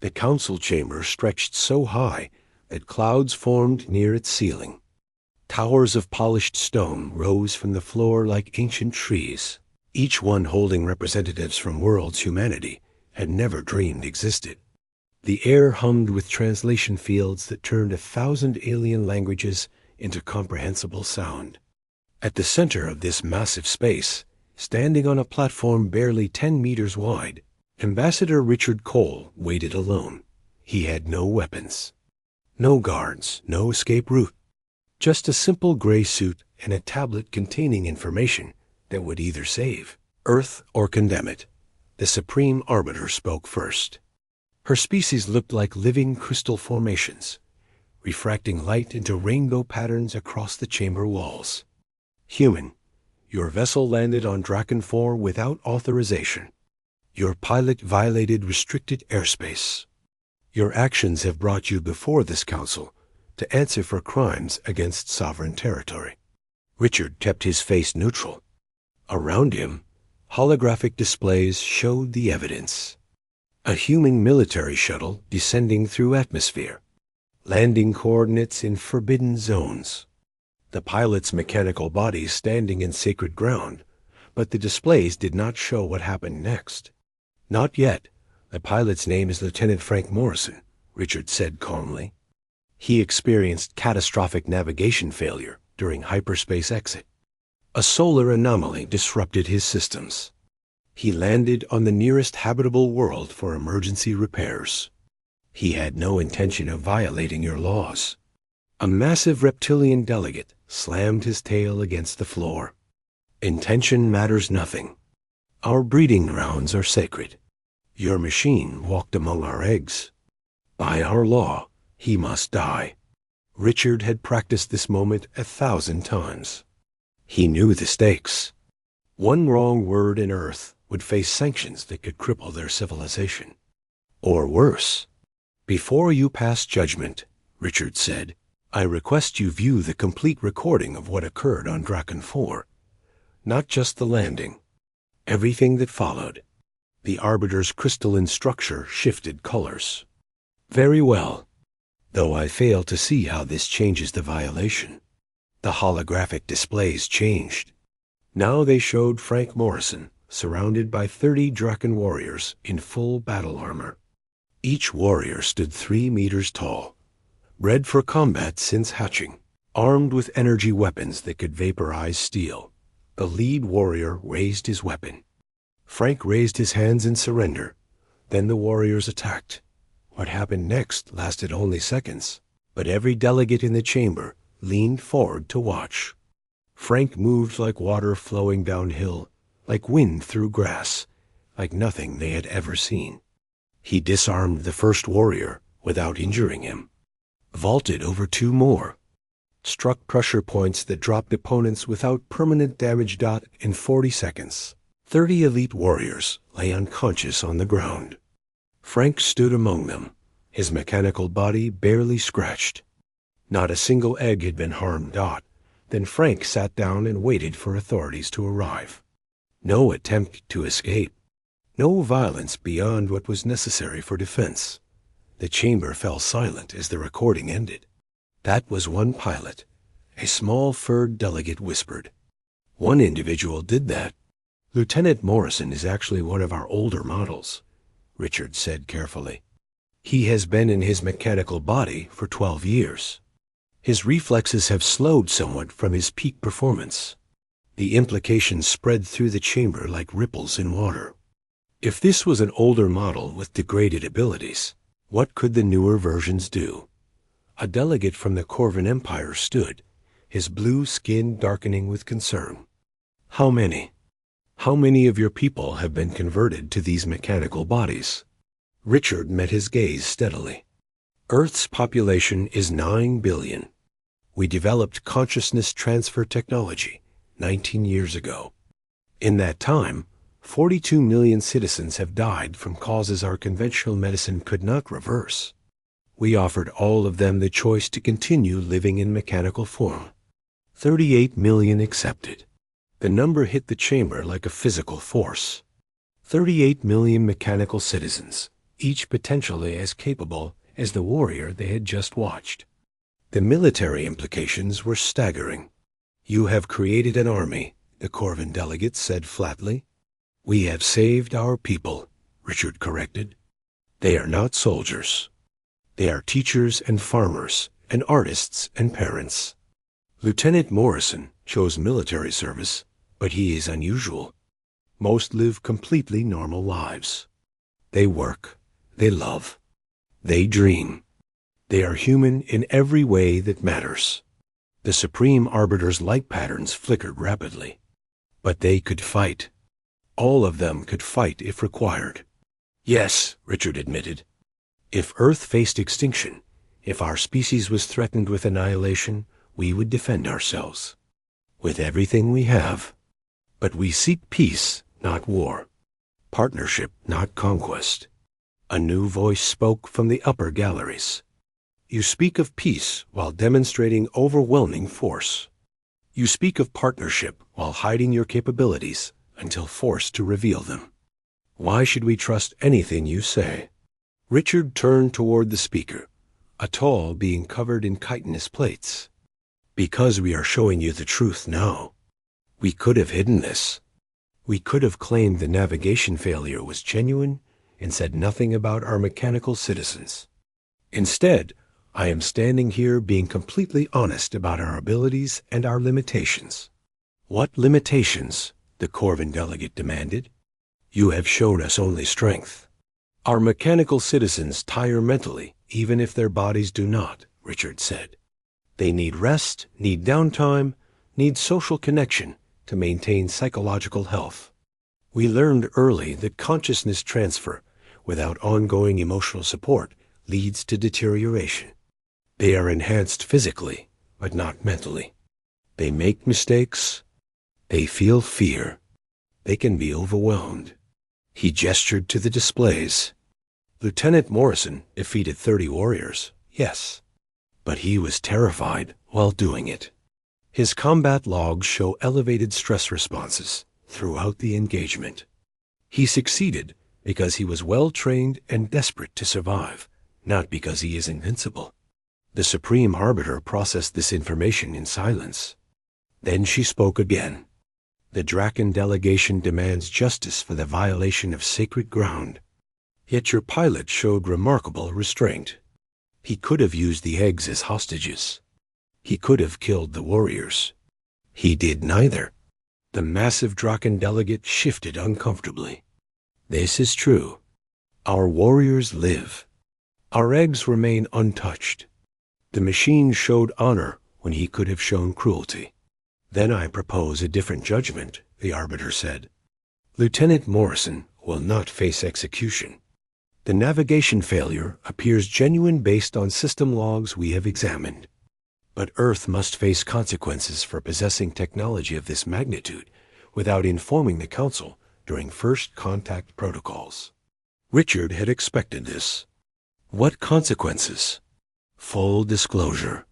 The council chamber stretched so high that clouds formed near its ceiling. Towers of polished stone rose from the floor like ancient trees, each one holding representatives from worlds humanity had never dreamed existed. The air hummed with translation fields that turned 1,000 alien languages into comprehensible sound. At the center of this massive space, standing on a platform barely 10 meters wide, Ambassador Richard Cole waited alone. He had no weapons, no guards, no escape route, just a simple gray suit and a tablet containing information that would either save Earth or condemn it. The Supreme Arbiter spoke first. Her species looked like living crystal formations, refracting light into rainbow patterns across the chamber walls. Human, your vessel landed on Draken 4 without authorization. Your pilot violated restricted airspace. Your actions have brought you before this council to answer for crimes against sovereign territory. Richard kept his face neutral. Around him, holographic displays showed the evidence. A human military shuttle descending through atmosphere, landing coordinates in forbidden zones. The pilot's mechanical body standing in sacred ground, but the displays did not show what happened next. Not yet. The pilot's name is Lieutenant Frank Morrison, Richard said calmly. He experienced catastrophic navigation failure during hyperspace exit. A solar anomaly disrupted his systems. He landed on the nearest habitable world for emergency repairs. He had no intention of violating your laws. A massive reptilian delegate slammed his tail against the floor. Intention matters nothing. Our breeding grounds are sacred. Your machine walked among our eggs. By our law, he must die. Richard had practiced this moment 1,000 times. He knew the stakes. One wrong word in Earth would face sanctions that could cripple their civilization. Or worse. Before you pass judgment, Richard said, I request you view the complete recording of what occurred on Draken 4. Not just the landing. Everything that followed. The Arbiter's crystalline structure shifted colors. Very well. Though I fail to see how this changes the violation. The holographic displays changed. Now they showed Frank Morrison surrounded by 30 Draken warriors in full battle armor. Each warrior stood 3 meters tall, bred for combat since hatching, armed with energy weapons that could vaporize steel. The lead warrior raised his weapon. Frank raised his hands in surrender. Then the warriors attacked. What happened next lasted only seconds, but every delegate in the chamber leaned forward to watch. Frank moved like water flowing downhill, like wind through grass, like nothing they had ever seen. He disarmed the first warrior without injuring him, vaulted over 2 more, struck pressure points that dropped opponents without permanent damage. In 40 seconds, 30 elite warriors lay unconscious on the ground. Frank stood among them, his mechanical body barely scratched. Not a single egg had been harmed. Then Frank sat down and waited for authorities to arrive. No attempt to escape. No violence beyond what was necessary for defense. The chamber fell silent as the recording ended. That was one pilot. A small furred delegate whispered. One individual did that. Lieutenant Morrison is actually one of our older models, Richard said carefully. He has been in his mechanical body for 12 years. His reflexes have slowed somewhat from his peak performance. The implications spread through the chamber like ripples in water. If this was an older model with degraded abilities, what could the newer versions do? A delegate from the Corvan Empire stood, his blue skin darkening with concern. How many? How many of your people have been converted to these mechanical bodies? Richard met his gaze steadily. Earth's population is 9 billion. We developed consciousness transfer technology 19 years ago. In that time, 42 million citizens have died from causes our conventional medicine could not reverse. We offered all of them the choice to continue living in mechanical form. 38 million accepted. The number hit the chamber like a physical force. 38 million mechanical citizens, each potentially as capable as the warrior they had just watched. The military implications were staggering. "You have created an army," the Corvin delegate said flatly. "We have saved our people," Richard corrected. "They are not soldiers. They are teachers and farmers and artists and parents." Lieutenant Morrison chose military service, but he is unusual. Most live completely normal lives. They work. They love. They dream. They are human in every way that matters. The Supreme Arbiter's light patterns flickered rapidly. But they could fight. All of them could fight if required. "Yes," Richard admitted. "If Earth faced extinction, if our species was threatened with annihilation, we would defend ourselves. With everything we have. But we seek peace, not war. Partnership, not conquest." A new voice spoke from the upper galleries. "You speak of peace while demonstrating overwhelming force. You speak of partnership while hiding your capabilities until forced to reveal them. Why should we trust anything you say?" Richard turned toward the speaker, a tall being covered in chitinous plates. "Because we are showing you the truth now. We could have hidden this. We could have claimed the navigation failure was genuine and said nothing about our mechanical citizens. Instead, I am standing here being completely honest about our abilities and our limitations." "What limitations?" the Corvin delegate demanded. "You have shown us only strength. Our mechanical citizens tire mentally, even if their bodies do not," Richard said. "They need rest, need downtime, need social connection to maintain psychological health. We learned early that consciousness transfer without ongoing emotional support leads to deterioration. They are enhanced physically, but not mentally. They make mistakes. They feel fear. They can be overwhelmed." He gestured to the displays. "Lieutenant Morrison defeated 30 warriors, yes. But he was terrified while doing it. His combat logs show elevated stress responses throughout the engagement. He succeeded because he was well-trained and desperate to survive, not because he is invincible." The Supreme Arbiter processed this information in silence. Then she spoke again. "The Draken delegation demands justice for the violation of sacred ground. Yet your pilot showed remarkable restraint. He could have used the eggs as hostages. He could have killed the warriors. He did neither." The massive Draken delegate shifted uncomfortably. "This is true. Our warriors live. Our eggs remain untouched. The machine showed honor when he could have shown cruelty." "Then I propose a different judgment," the Arbiter said. "Lieutenant Morrison will not face execution. The navigation failure appears genuine based on system logs we have examined. But Earth must face consequences for possessing technology of this magnitude without informing the Council during first contact protocols." Richard had expected this. "What consequences?" "Full disclosure.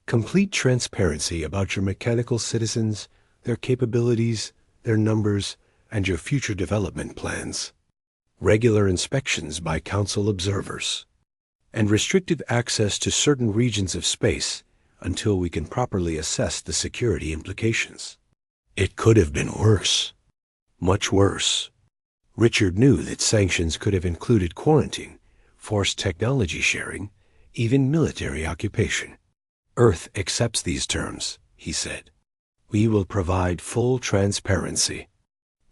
Complete transparency about your mechanical citizens, their capabilities, their numbers, and your future development plans. Regular inspections by Council observers. And restricted access to certain regions of space until we can properly assess the security implications." It could have been worse. Much worse. Richard knew that sanctions could have included quarantine, forced technology sharing, even military occupation. "Earth accepts these terms," he said. "We will provide full transparency.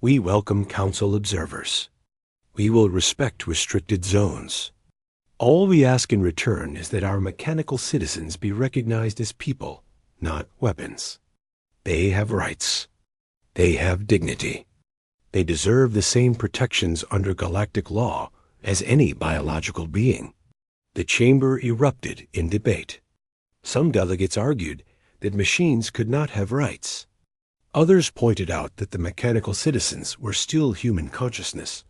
We welcome Council observers. We will respect restricted zones. All we ask in return is that our mechanical citizens be recognized as people, not weapons. They have rights. They have dignity. They deserve the same protections under galactic law as any biological being." The chamber erupted in debate. Some delegates argued that machines could not have rights. Others pointed out that the mechanical citizens were still human consciousness,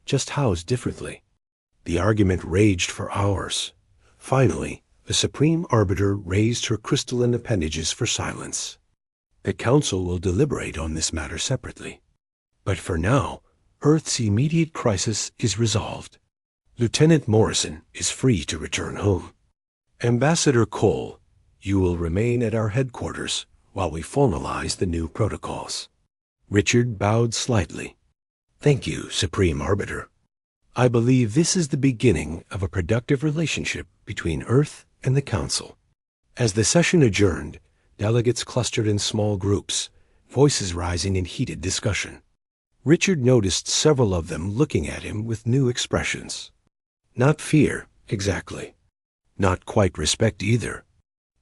just housed differently. The argument raged for hours. Finally, the Supreme Arbiter raised her crystalline appendages for silence. "The Council will deliberate on this matter separately. But for now, Earth's immediate crisis is resolved. Lieutenant Morrison is free to return home. Ambassador Cole, you will remain at our headquarters while we formalize the new protocols." Richard bowed slightly. "Thank you, Supreme Arbiter. I believe this is the beginning of a productive relationship between Earth and the Council." As the session adjourned, delegates clustered in small groups, voices rising in heated discussion. Richard noticed several of them looking at him with new expressions. Not fear, exactly. Not quite respect either.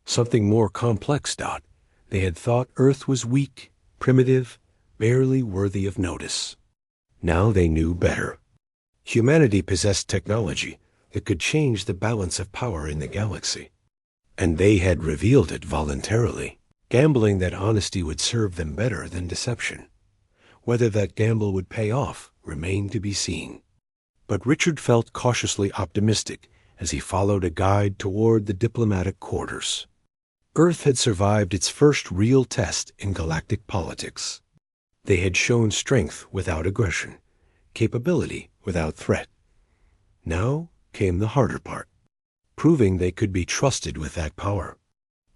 Something more complex, Dot. They had thought Earth was weak, primitive, barely worthy of notice. Now they knew better. Humanity possessed technology that could change the balance of power in the galaxy. And they had revealed it voluntarily, gambling that honesty would serve them better than deception. Whether that gamble would pay off remained to be seen. But Richard felt cautiously optimistic as he followed a guide toward the diplomatic quarters. Earth had survived its first real test in galactic politics. They had shown strength without aggression, capability without threat. Now came the harder part, proving they could be trusted with that power,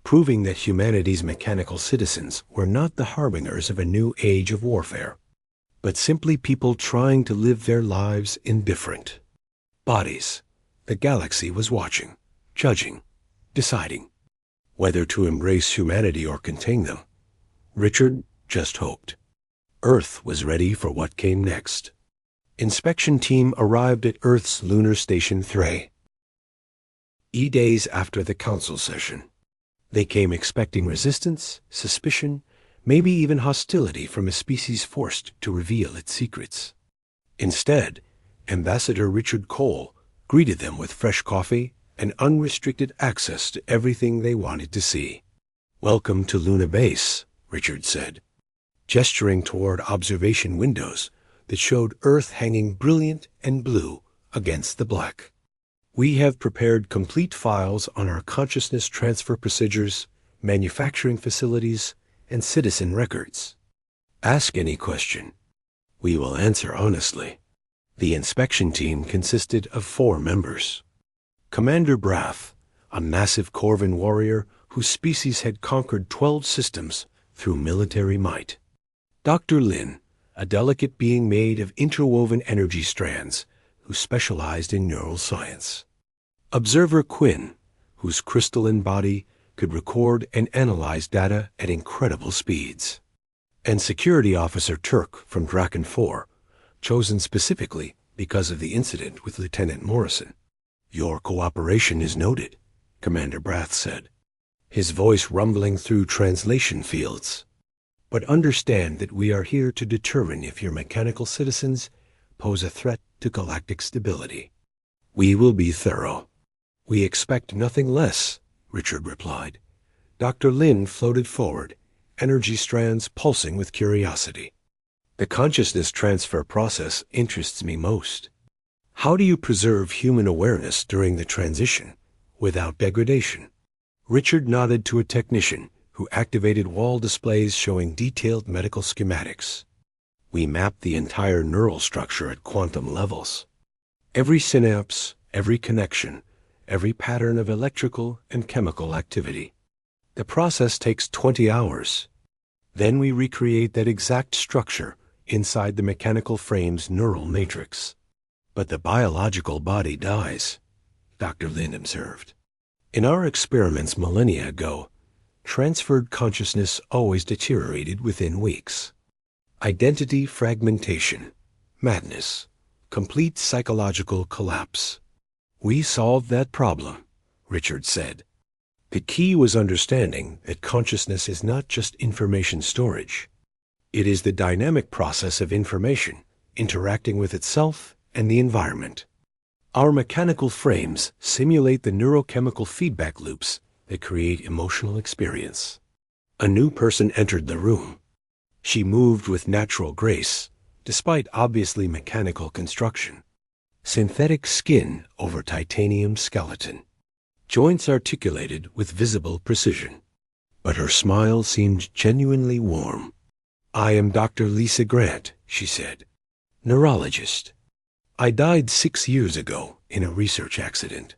proving that humanity's mechanical citizens were not the harbingers of a new age of warfare, but simply people trying to live their lives in different bodies. The galaxy was watching, judging, deciding whether to embrace humanity or contain them. Richard just hoped. Earth was ready for what came next. Inspection team arrived at Earth's lunar station 3. Days after the council session. They came expecting resistance, suspicion, maybe even hostility from a species forced to reveal its secrets. Instead, Ambassador Richard Cole greeted them with fresh coffee and unrestricted access to everything they wanted to see. "Welcome to Luna Base," Richard said, gesturing toward observation windows that showed Earth hanging brilliant and blue against the black. "We have prepared complete files on our consciousness transfer procedures, manufacturing facilities, and citizen records. Ask any question. We will answer honestly." The inspection team consisted of 4 members. Commander Brath, a massive Corvan warrior whose species had conquered 12 systems through military might. Dr. Lin, a delicate being made of interwoven energy strands who specialized in neural science. Observer Quinn, whose crystalline body could record and analyze data at incredible speeds. And Security Officer Turk from Draken 4, chosen specifically because of the incident with Lieutenant Morrison. "Your cooperation is noted," Commander Brath said, his voice rumbling through translation fields. "But understand that we are here to determine if your mechanical citizens pose a threat to galactic stability. We will be thorough." "We expect nothing less," Richard replied. Dr. Lin floated forward, energy strands pulsing with curiosity. "The consciousness transfer process interests me most. How do you preserve human awareness during the transition without degradation?" Richard nodded to a technician who activated wall displays showing detailed medical schematics. "We mapped the entire neural structure at quantum levels. Every synapse, every connection, every pattern of electrical and chemical activity. The process takes 20 hours. Then we recreate that exact structure inside the mechanical frame's neural matrix. But the biological body dies," Dr. Lin observed. "In our experiments millennia ago, transferred consciousness always deteriorated within weeks. Identity fragmentation, madness, complete psychological collapse. We solved that problem," Richard said. "The key was understanding that consciousness is not just information storage. It is the dynamic process of information interacting with itself and the environment. Our mechanical frames simulate the neurochemical feedback loops that create emotional experience." A new person entered the room. She moved with natural grace, despite obviously mechanical construction. Synthetic skin over titanium skeleton. Joints articulated with visible precision. But her smile seemed genuinely warm. "I am Dr. Lisa Grant," she said. "Neurologist. I died 6 years ago in a research accident.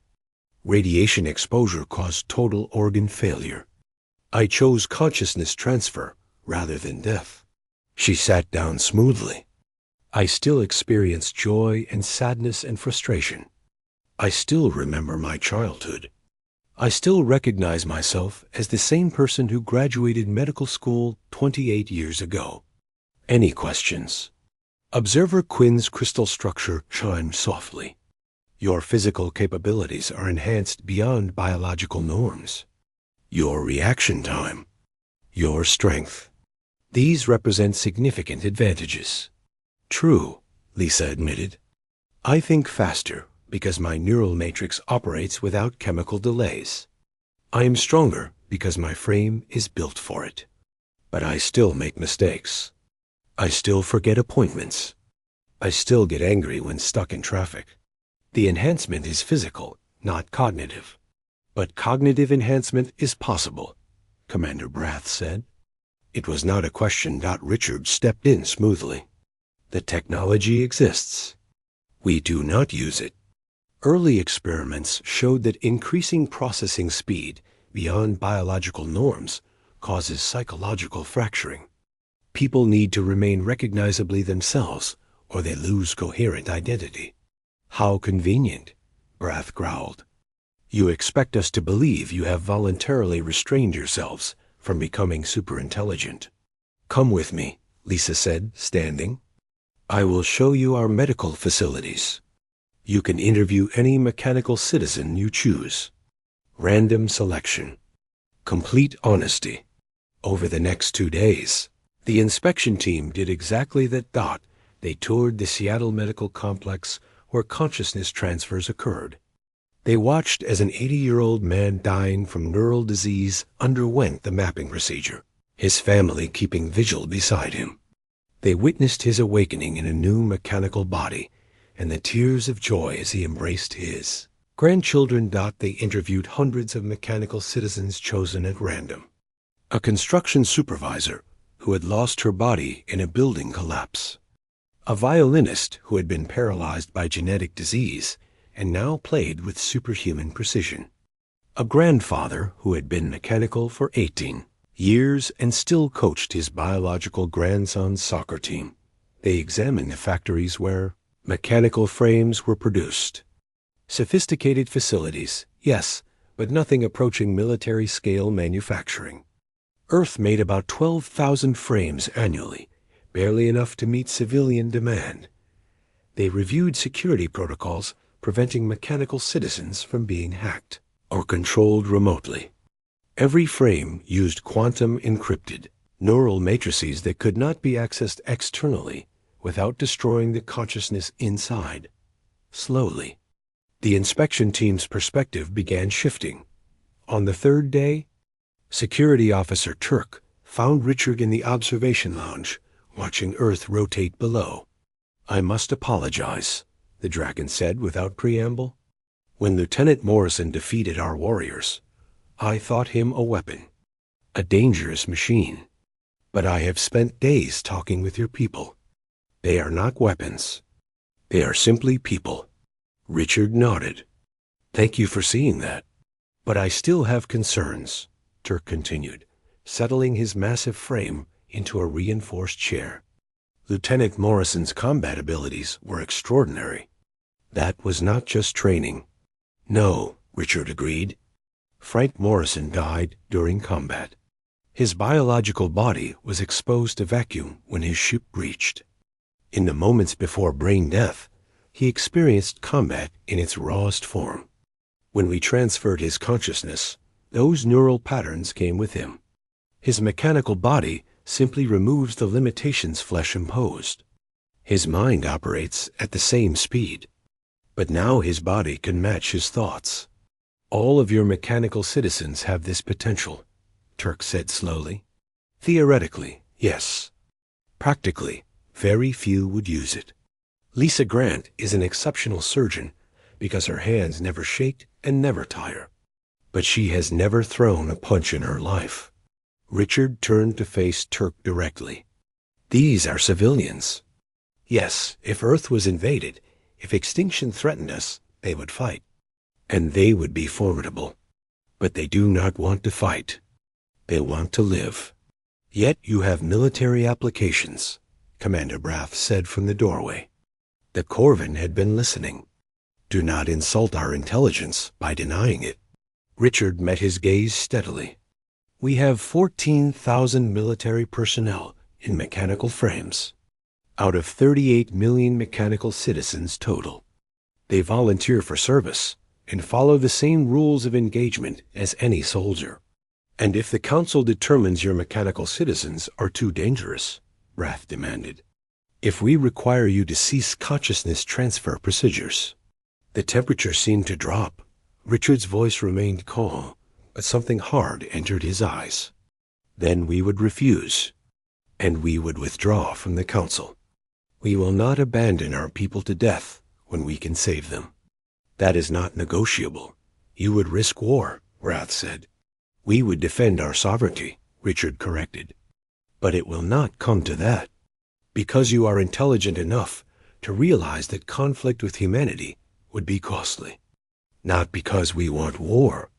Radiation exposure caused total organ failure. I chose consciousness transfer rather than death." She sat down smoothly. "I still experience joy and sadness and frustration. I still remember my childhood. I still recognize myself as the same person who graduated medical school 28 years ago. Any questions?" Observer Quinn's crystal structure chimed softly. "Your physical capabilities are enhanced beyond biological norms. Your reaction time, your strength. These represent significant advantages." "True," Lisa admitted. "I think faster because my neural matrix operates without chemical delays. I am stronger because my frame is built for it. But I still make mistakes. I still forget appointments. I still get angry when stuck in traffic. The enhancement is physical, not cognitive. But cognitive enhancement is possible," Commander Brath said. It was not a question. Richard stepped in smoothly. "The technology exists. We do not use it. Early experiments showed that increasing processing speed beyond biological norms causes psychological fracturing. People need to remain recognizably themselves, or they lose coherent identity." "How convenient," Brath growled. "You expect us to believe you have voluntarily restrained yourselves from becoming superintelligent." "Come with me," Lisa said, standing. "I will show you our medical facilities. You can interview any mechanical citizen you choose. Random selection. Complete honesty. Over the next 2 days." The inspection team did exactly that. They toured the Seattle Medical Complex where consciousness transfers occurred. They watched as an 80-year-old man dying from neural disease underwent the mapping procedure, his family keeping vigil beside him. They witnessed his awakening in a new mechanical body and the tears of joy as he embraced his grandchildren. They interviewed hundreds of mechanical citizens chosen at random. A construction supervisor who had lost her body in a building collapse. A violinist who had been paralyzed by genetic disease and now played with superhuman precision. A grandfather who had been mechanical for 18 years and still coached his biological grandson's soccer team. They examined the factories where mechanical frames were produced. Sophisticated facilities, yes, but nothing approaching military-scale manufacturing. Earth made about 12,000 frames annually, barely enough to meet civilian demand. They reviewed security protocols preventing mechanical citizens from being hacked or controlled remotely. Every frame used quantum-encrypted neural matrices that could not be accessed externally without destroying the consciousness inside. Slowly, the inspection team's perspective began shifting. On the 3rd day, Security Officer Turk found Richard in the observation lounge, watching Earth rotate below. "I must apologize," the dragon said without preamble. "When Lieutenant Morrison defeated our warriors, I thought him a weapon, a dangerous machine. But I have spent days talking with your people. They are not weapons. They are simply people." Richard nodded. "Thank you for seeing that. But I still have concerns," Turk continued, settling his massive frame into a reinforced chair. "Lieutenant Morrison's combat abilities were extraordinary. That was not just training." "No," Richard agreed. "Frank Morrison died during combat. His biological body was exposed to vacuum when his ship breached. In the moments before brain death, he experienced combat in its rawest form. When we transferred his consciousness, those neural patterns came with him. His mechanical body simply removes the limitations flesh imposed. His mind operates at the same speed. But now his body can match his thoughts. All of your mechanical citizens have this potential," Turk said slowly. "Theoretically, yes. Practically, very few would use it. Lisa Grant is an exceptional surgeon because her hands never shake and never tire. But she has never thrown a punch in her life." Richard turned to face Turk directly. "These are civilians. Yes, if Earth was invaded, if extinction threatened us, they would fight. And they would be formidable. But they do not want to fight. They want to live. Yet you have military applications, Commander Brath said from the doorway. The Corvin had been listening. Do not insult our intelligence by denying it. Richard met his gaze steadily. We have 14,000 military personnel in mechanical frames, out of 38 million mechanical citizens total. They volunteer for service and follow the same rules of engagement as any soldier. And if the Council determines your mechanical citizens are too dangerous, Brath demanded, if we require you to cease consciousness transfer procedures. The temperature seemed to drop. Richard's voice remained calm, but something hard entered his eyes. Then we would refuse, and we would withdraw from the Council. We will not abandon our people to death when we can save them. That is not negotiable. You would risk war, Brath said. We would defend our sovereignty, Richard corrected. But it will not come to that. Because you are intelligent enough to realize that conflict with humanity would be costly. Not because we want war,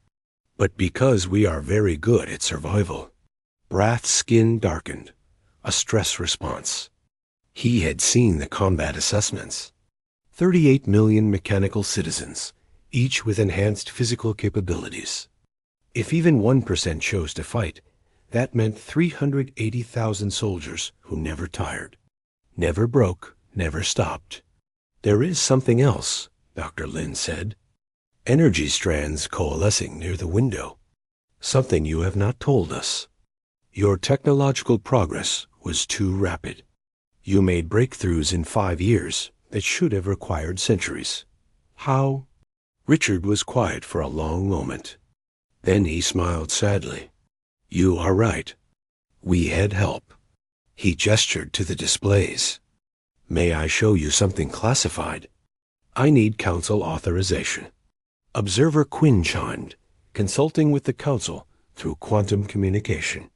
but because we are very good at survival. Brath's skin darkened, a stress response. He had seen the combat assessments. 38 million mechanical citizens, each with enhanced physical capabilities. If even 1% chose to fight, that meant 380,000 soldiers who never tired, never broke, never stopped. There is something else, Dr. Lin said. Energy strands coalescing near the window. Something you have not told us. Your technological progress was too rapid. You made breakthroughs in 5 years that should have required centuries. How? Richard was quiet for a long moment. Then he smiled sadly. You are right. We had help. He gestured to the displays. May I show you something classified? I need Council authorization. Observer Quinn chimed, consulting with the Council through quantum communication.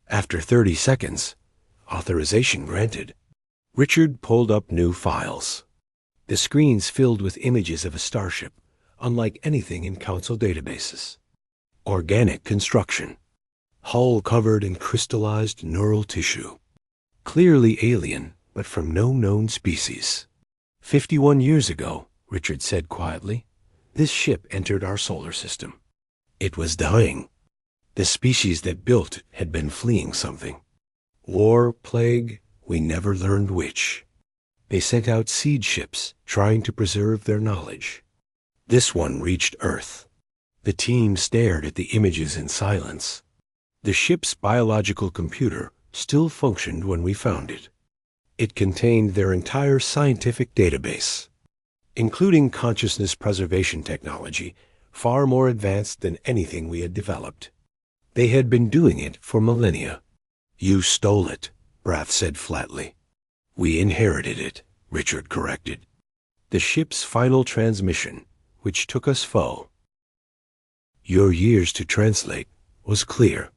After 30 seconds, authorization granted. Richard pulled up new files. The screens filled with images of a starship, unlike anything in Council databases. Organic construction. Hull covered in crystallized neural tissue. Clearly alien, but from no known species. 51 years ago, Richard said quietly, this ship entered our solar system. It was dying. The species that built it had been fleeing something. War, plague, we never learned which. They sent out seed ships, trying to preserve their knowledge. This one reached Earth. The team stared at the images in silence. The ship's biological computer still functioned when we found it. It contained their entire scientific database, including consciousness preservation technology, far more advanced than anything we had developed. They had been doing it for millennia. You stole it, Brath said flatly. We inherited it, Richard corrected. The ship's final transmission, which took us foe. Your years to translate was clear.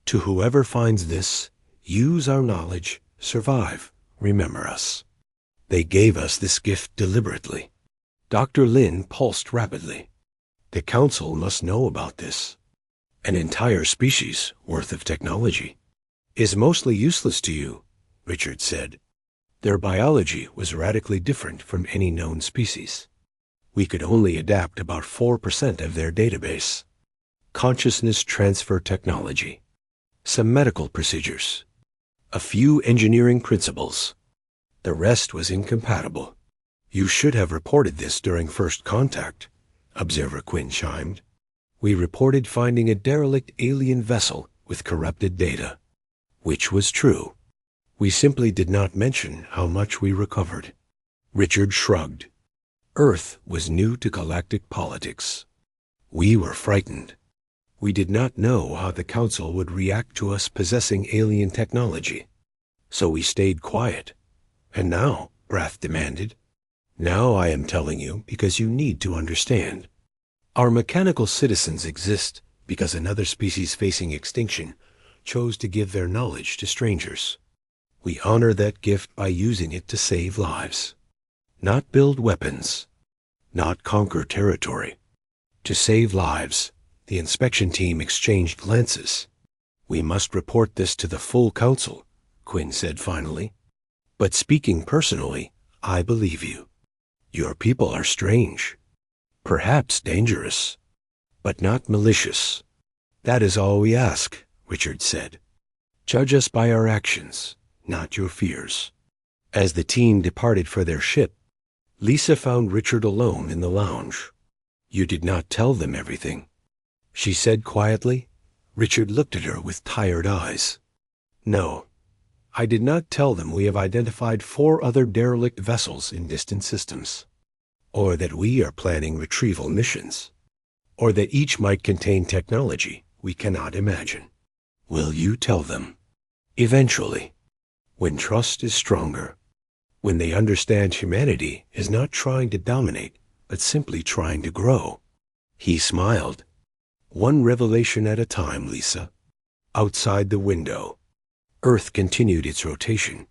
To whoever finds this, use our knowledge, survive, remember us. They gave us this gift deliberately. Dr. Lin pulsed rapidly. The Council must know about this. An entire species worth of technology is mostly useless to you, Richard said. Their biology was radically different from any known species. We could only adapt about 4% of their database. Consciousness transfer technology. Some medical procedures. A few engineering principles. The rest was incompatible. You should have reported this during first contact, Observer Quinn chimed. We reported finding a derelict alien vessel with corrupted data, which was true. We simply did not mention how much we recovered. Richard shrugged. Earth was new to galactic politics. We were frightened. We did not know how the Council would react to us possessing alien technology. So we stayed quiet. And now, Brath demanded. Now I am telling you because you need to understand. Our mechanical citizens exist because another species facing extinction chose to give their knowledge to strangers. We honor that gift by using it to save lives. Not build weapons. not conquer territory. To save lives, the inspection team exchanged glances. "We must report this to the full council," Quinn said finally. "But speaking personally, I believe you. Your people are strange, perhaps dangerous, but not malicious. That is all we ask," Richard said. "Judge us by our actions, not your fears." As the team departed for their ship, Lisa found Richard alone in the lounge. "You did not tell them everything," she said quietly. Richard looked at her with tired eyes. "No, I did not tell them we have identified 4 other derelict vessels in distant systems, or that we are planning retrieval missions, or that each might contain technology we cannot imagine." "Will you tell them?" "Eventually, when trust is stronger, when they understand humanity is not trying to dominate, but simply trying to grow." He smiled. "One revelation at a time, Lisa." Outside the window, Earth continued its rotation,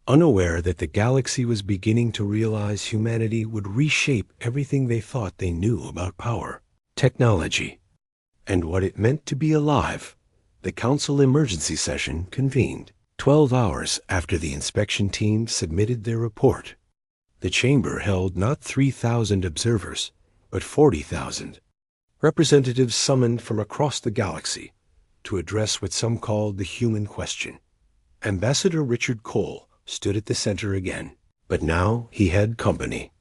unaware that the galaxy was beginning to realize humanity would reshape everything they thought they knew about power, technology, and what it meant to be alive. The Council emergency session convened 12 hours after the inspection team submitted their report. The chamber held not 3,000 observers, but 40,000. Representatives summoned from across the galaxy to address what some called the human question. Ambassador Richard Cole stood at the center again, but now he had company.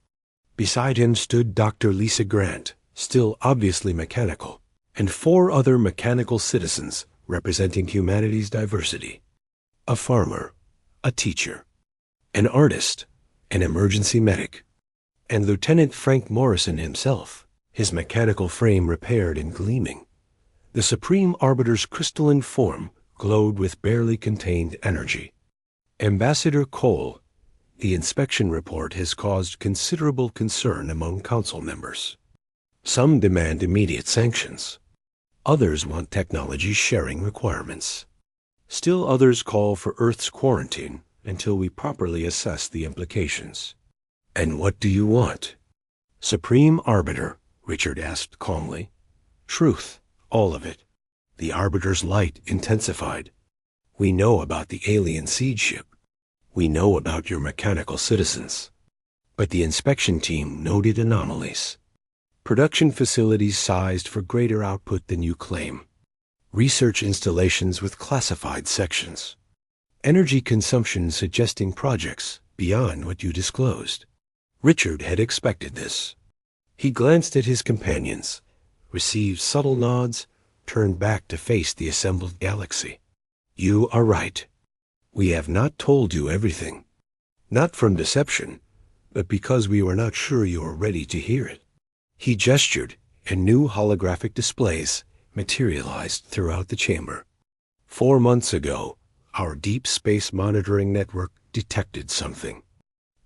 Beside him stood Dr. Lisa Grant, still obviously mechanical, and 4 other mechanical citizens representing humanity's diversity. A farmer, a teacher, an artist, an emergency medic, and Lieutenant Frank Morrison himself, his mechanical frame repaired and gleaming. The Supreme Arbiter's crystalline form glowed with barely contained energy. "Ambassador Cole, the inspection report has caused considerable concern among council members. Some demand immediate sanctions. Others want technology sharing requirements. Still others call for Earth's quarantine until we properly assess the implications." "And what do you want?" "Supreme Arbiter," Richard asked calmly. "Truth, all of it." The Arbiter's light intensified. "We know about the alien seed ship. We know about your mechanical citizens. But the inspection team noted anomalies. Production facilities sized for greater output than you claim. Research installations with classified sections. Energy consumption suggesting projects beyond what you disclosed." Richard had expected this. He glanced at his companions, received subtle nods, turned back to face the assembled galaxy. "You are right. We have not told you everything. Not from deception, but because we were not sure you were ready to hear it." He gestured, and new holographic displays materialized throughout the chamber. 4 months ago, our deep space monitoring network detected something.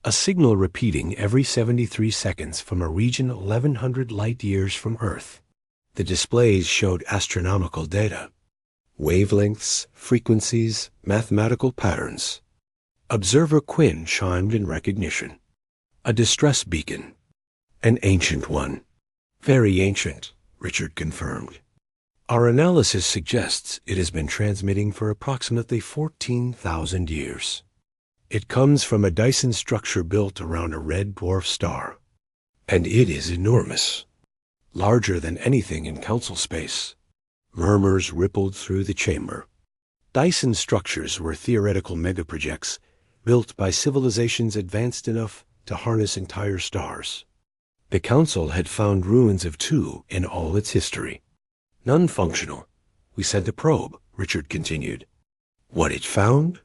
A signal repeating every 73 seconds from a region 1,100 light-years from Earth. The displays showed astronomical data. Wavelengths, frequencies, mathematical patterns. Observer Quinn chimed in recognition. "A distress beacon. An ancient one." "Very ancient," Richard confirmed. "Our analysis suggests it has been transmitting for approximately 14,000 years. It comes from a Dyson structure built around a red dwarf star. And it is enormous. Larger than anything in council space." Murmurs rippled through the chamber. Dyson structures were theoretical megaprojects built by civilizations advanced enough to harness entire stars. The council had found ruins of 2 in all its history. None functional. "We sent a probe," Richard continued. "What it found?"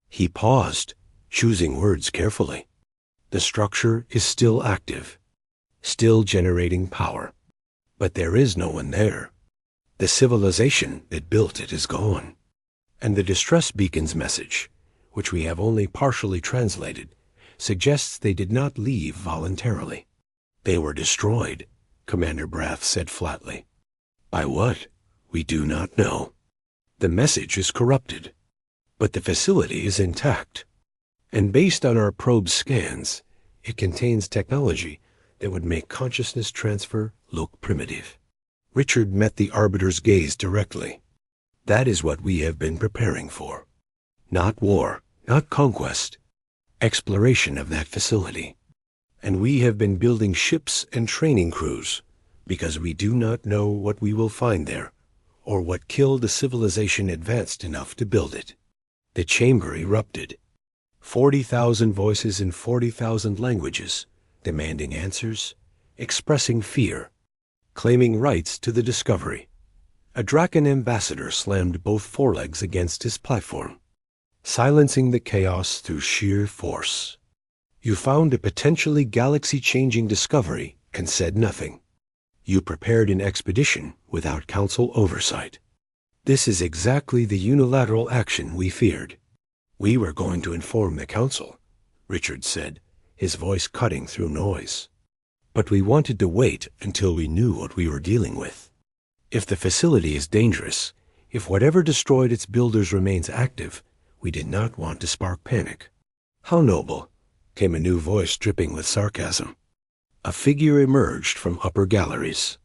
He paused, choosing words carefully. "The structure is still active, still generating power. But there is no one there. The civilization that built it is gone. And the distress beacon's message, which we have only partially translated, suggests they did not leave voluntarily." "They were destroyed," Commander Brath said flatly. "By what? We do not know. The message is corrupted, but the facility is intact. And based on our probe scans, it contains technology that would make consciousness transfer look primitive. Richard met the Arbiter's gaze directly. That is what we have been preparing for. Not war, not conquest. Exploration of that facility. And we have been building ships and training crews because we do not know what we will find there or what killed a civilization advanced enough to build it. The chamber erupted. 40,000 voices in 40,000 languages, demanding answers, expressing fear, claiming rights to the discovery. A Draken ambassador slammed both forelegs against his platform, silencing the chaos through sheer force. You found a potentially galaxy-changing discovery and said nothing. You prepared an expedition without council oversight. This is exactly the unilateral action we feared. We were going to inform the council, Richard said, his voice cutting through noise. But we wanted to wait until we knew what we were dealing with. If the facility is dangerous, if whatever destroyed its builders remains active, we did not want to spark panic. How noble, came a new voice dripping with sarcasm. A figure emerged from upper galleries.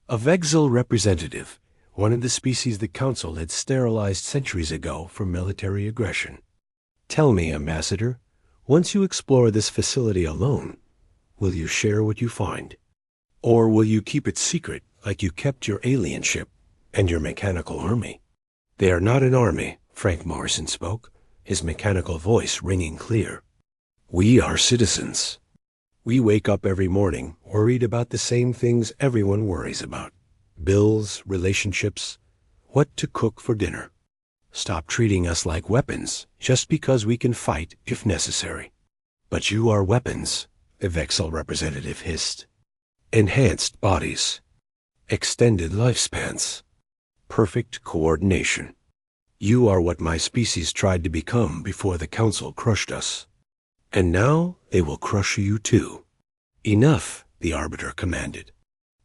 A Vexil representative, one of the species the council had sterilized centuries ago for military aggression. Tell me, Ambassador, once you explore this facility alone, will you share what you find? Or will you keep it secret like you kept your alien ship and your mechanical army? They are not an army, Frank Morrison spoke, his mechanical voice ringing clear. We are citizens. We wake up every morning worried about the same things everyone worries about. Bills, relationships, what to cook for dinner. Stop treating us like weapons just because we can fight if necessary. But you are weapons, the Vexil representative hissed. Enhanced bodies. Extended lifespans. Perfect coordination. You are what my species tried to become before the council crushed us. And now they will crush you too. Enough, the Arbiter commanded.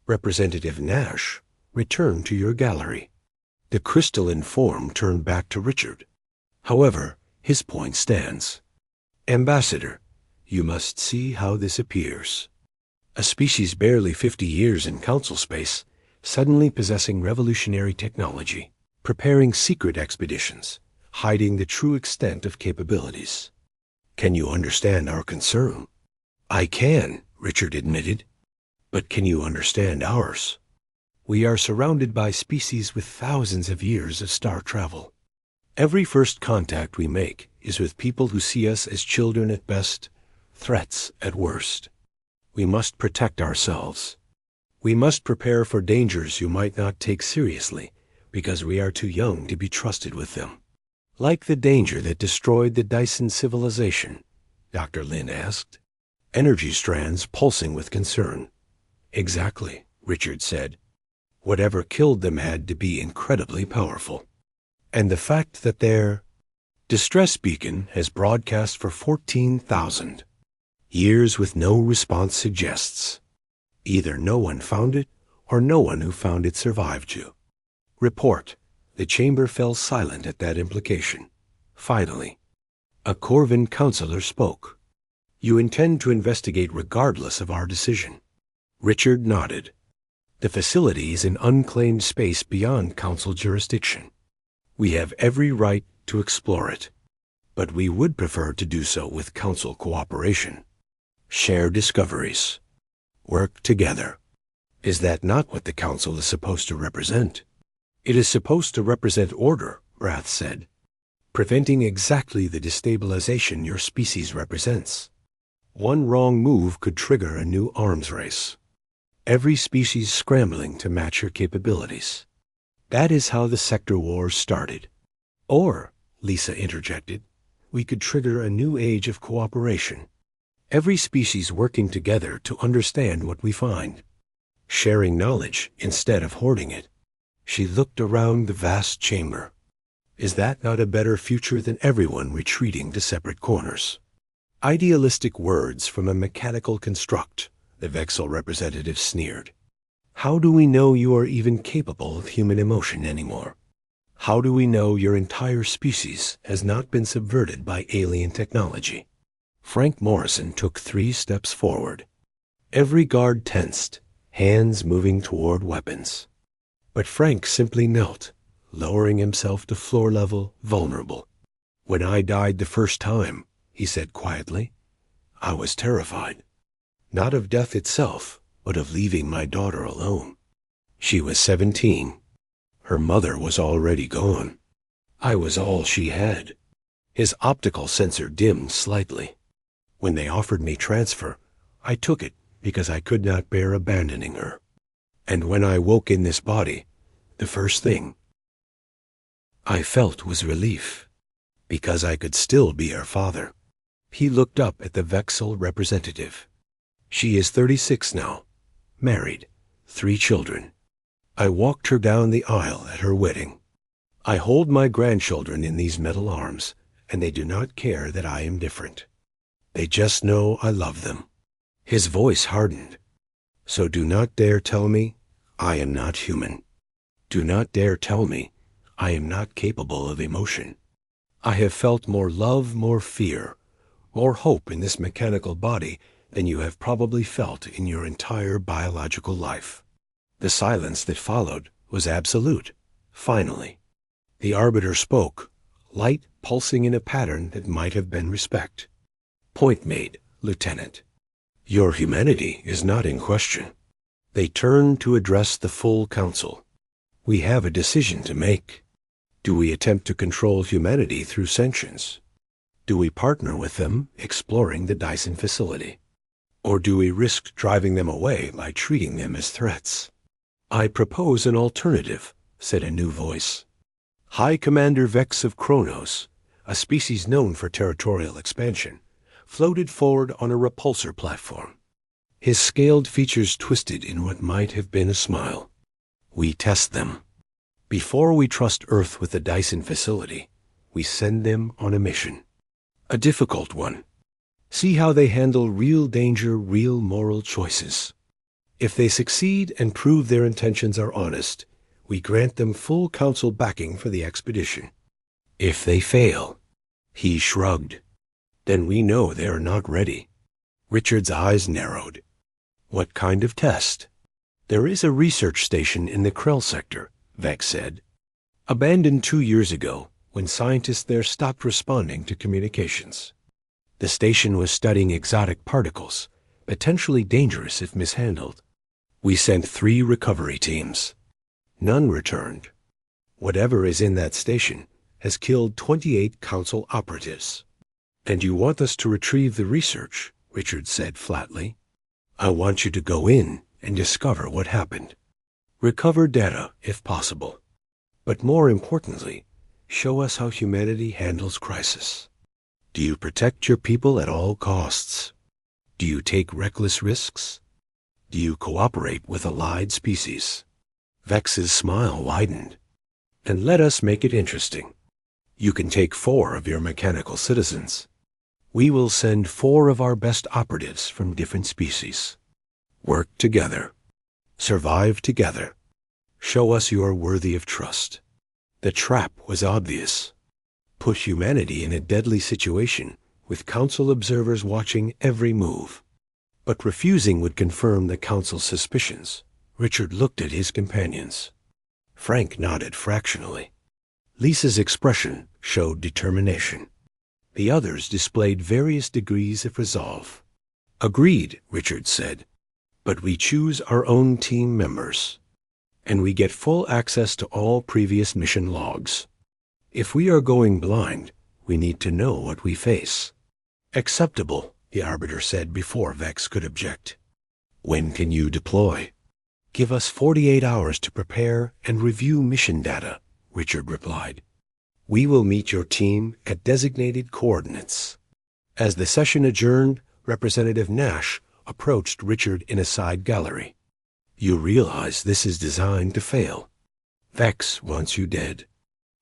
Representative Nash, return to your gallery. The crystalline form turned back to Richard. However, his point stands. Ambassador, you must see how this appears. A species barely 50 years in council space, suddenly possessing revolutionary technology, preparing secret expeditions, hiding the true extent of capabilities. Can you understand our concern? I can, Richard admitted. But can you understand ours? We are surrounded by species with thousands of years of star travel. Every first contact we make is with people who see us as children at best, threats at worst. We must protect ourselves. We must prepare for dangers you might not take seriously because we are too young to be trusted with them. Like the danger that destroyed the Dyson civilization, Dr. Lin asked, energy strands pulsing with concern. Exactly, Richard said. Whatever killed them had to be incredibly powerful. And the fact that their distress beacon has broadcast for 14,000 years with no response suggests either no one found it or no one who found it survived you. Report. The chamber fell silent at that implication. Finally, a Corvin counselor spoke. You intend to investigate regardless of our decision. Richard nodded. The facility is in unclaimed space beyond council jurisdiction. We have every right to explore it, but we would prefer to do so with council cooperation. Share discoveries. Work together. Is that not what the council is supposed to represent? It is supposed to represent order, Wrath said, preventing exactly the destabilization your species represents. One wrong move could trigger a new arms race. Every species scrambling to match your capabilities. That is how the sector wars started. Or, Lisa interjected, we could trigger a new age of cooperation. Every species working together to understand what we find. Sharing knowledge instead of hoarding it. She looked around the vast chamber. Is that not a better future than everyone retreating to separate corners? Idealistic words from a mechanical construct, the Vexil representative sneered. How do we know you are even capable of human emotion anymore? How do we know your entire species has not been subverted by alien technology? Frank Morrison took 3 steps forward. Every guard tensed, hands moving toward weapons. But Frank simply knelt, lowering himself to floor level, vulnerable. "When I died the first time," he said quietly, "I was terrified. Not of death itself, but of leaving my daughter alone. She was 17. Her mother was already gone. I was all she had." His optical sensor dimmed slightly. "When they offered me transfer, I took it because I could not bear abandoning her. And when I woke in this body, the first thing I felt was relief, because I could still be her father." He looked up at the Vexel representative. "She is 36 now, married, 3 children. I walked her down the aisle at her wedding. I hold my grandchildren in these metal arms, and they do not care that I am different. They just know I love them." His voice hardened. "So do not dare tell me I am not human. Do not dare tell me I am not capable of emotion. I have felt more love, more fear, more hope in this mechanical body than you have probably felt in your entire biological life." The silence that followed was absolute. Finally, the Arbiter spoke, light pulsing in a pattern that might have been respect. "Point made, Lieutenant. Your humanity is not in question." They turned to address the full council. "We have a decision to make. Do we attempt to control humanity through sentience? Do we partner with them, exploring the Dyson facility? Or do we risk driving them away by treating them as threats?" "I propose an alternative," said a new voice. High Commander Vex of Kronos, a species known for territorial expansion, floated forward on a repulsor platform. His scaled features twisted in what might have been a smile. "We test them. Before we trust Earth with the Dyson facility, we send them on a mission. A difficult one. See how they handle real danger, real moral choices. If they succeed and prove their intentions are honest, we grant them full council backing for the expedition. If they fail," he shrugged, "then we know they are not ready." Richard's eyes narrowed. "What kind of test?" "There is a research station in the Krell sector," Vex said. "Abandoned 2 years ago, when scientists there stopped responding to communications. The station was studying exotic particles, potentially dangerous if mishandled. We sent 3 recovery teams. None returned. Whatever is in that station has killed 28 council operatives." "And you want us to retrieve the research," Richard said flatly. "I want you to go in and discover what happened. Recover data, if possible. But more importantly, show us how humanity handles crisis. Do you protect your people at all costs? Do you take reckless risks? Do you cooperate with allied species?" Vex's smile widened. "And let us make it interesting. You can take 4 of your mechanical citizens. We will send 4 of our best operatives from different species. Work together. Survive together. Show us you are worthy of trust." The trap was obvious. Put humanity in a deadly situation with council observers watching every move. But refusing would confirm the council's suspicions. Richard looked at his companions. Frank nodded fractionally. Lisa's expression showed determination. The others displayed various degrees of resolve. "Agreed," Richard said. "But we choose our own team members. And we get full access to all previous mission logs. If we are going blind, we need to know what we face." "Acceptable," the Arbiter said before Vex could object. "When can you deploy?" "Give us 48 hours to prepare and review mission data," Richard replied. "We will meet your team at designated coordinates." As the session adjourned, Representative Nash approached Richard in a side gallery. "You realize this is designed to fail. Vex wants you dead.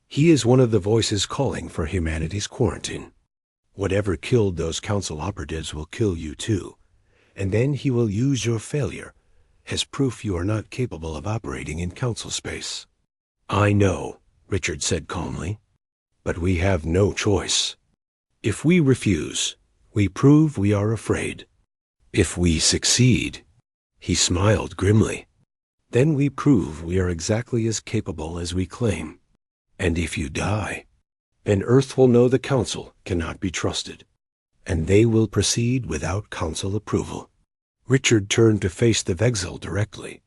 He is one of the voices calling for humanity's quarantine. Whatever killed those council operatives will kill you too, and then he will use your failure as proof you are not capable of operating in council space." "I know," Richard said calmly, "but we have no choice. If we refuse, we prove we are afraid. If we succeed, he smiled grimly, then we prove we are exactly as capable as we claim. And if you die, then Earth will know the Council cannot be trusted, and they will proceed without Council approval. Richard turned to face the Vexil directly.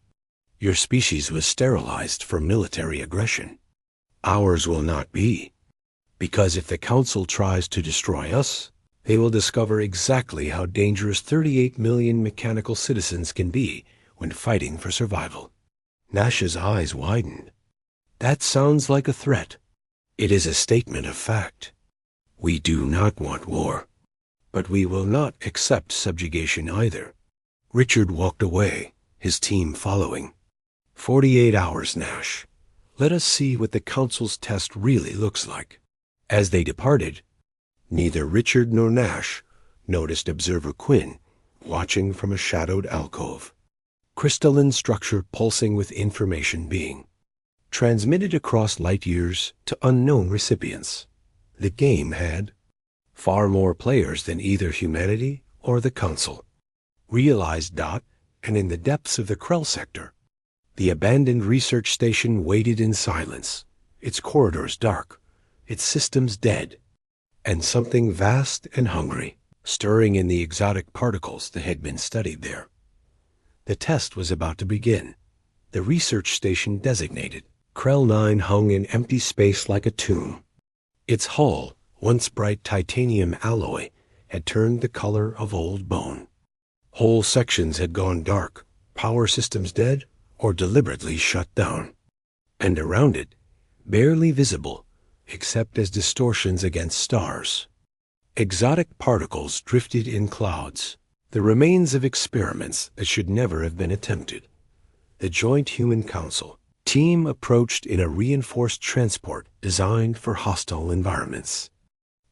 Your species was sterilized for military aggression. Ours will not be, because if the Council tries to destroy us, they will discover exactly how dangerous 38 million mechanical citizens can be when fighting for survival. Nash's eyes widened. That sounds like a threat. It is a statement of fact. We do not want war, but we will not accept subjugation either. Richard walked away, his team following. 48 hours, Nash. Let us see what the Council's test really looks like. As they departed, neither Richard nor Nash noticed Observer Quinn watching from a shadowed alcove. Crystalline structure pulsing with information being transmitted across light years to unknown recipients. The game had far more players than either humanity or the Council. Realized Dot, and in the depths of the Krell sector, the abandoned research station waited in silence, its corridors dark, its systems dead, and something vast and hungry stirring in the exotic particles that had been studied there. The test was about to begin. The research station designated, Krell 9 hung in empty space like a tomb. Its hull, once bright titanium alloy, had turned the color of old bone. Whole sections had gone dark, power systems dead, or deliberately shut down. And around it, barely visible, except as distortions against stars, exotic particles drifted in clouds, the remains of experiments that should never have been attempted. The Joint Human Council team approached in a reinforced transport designed for hostile environments.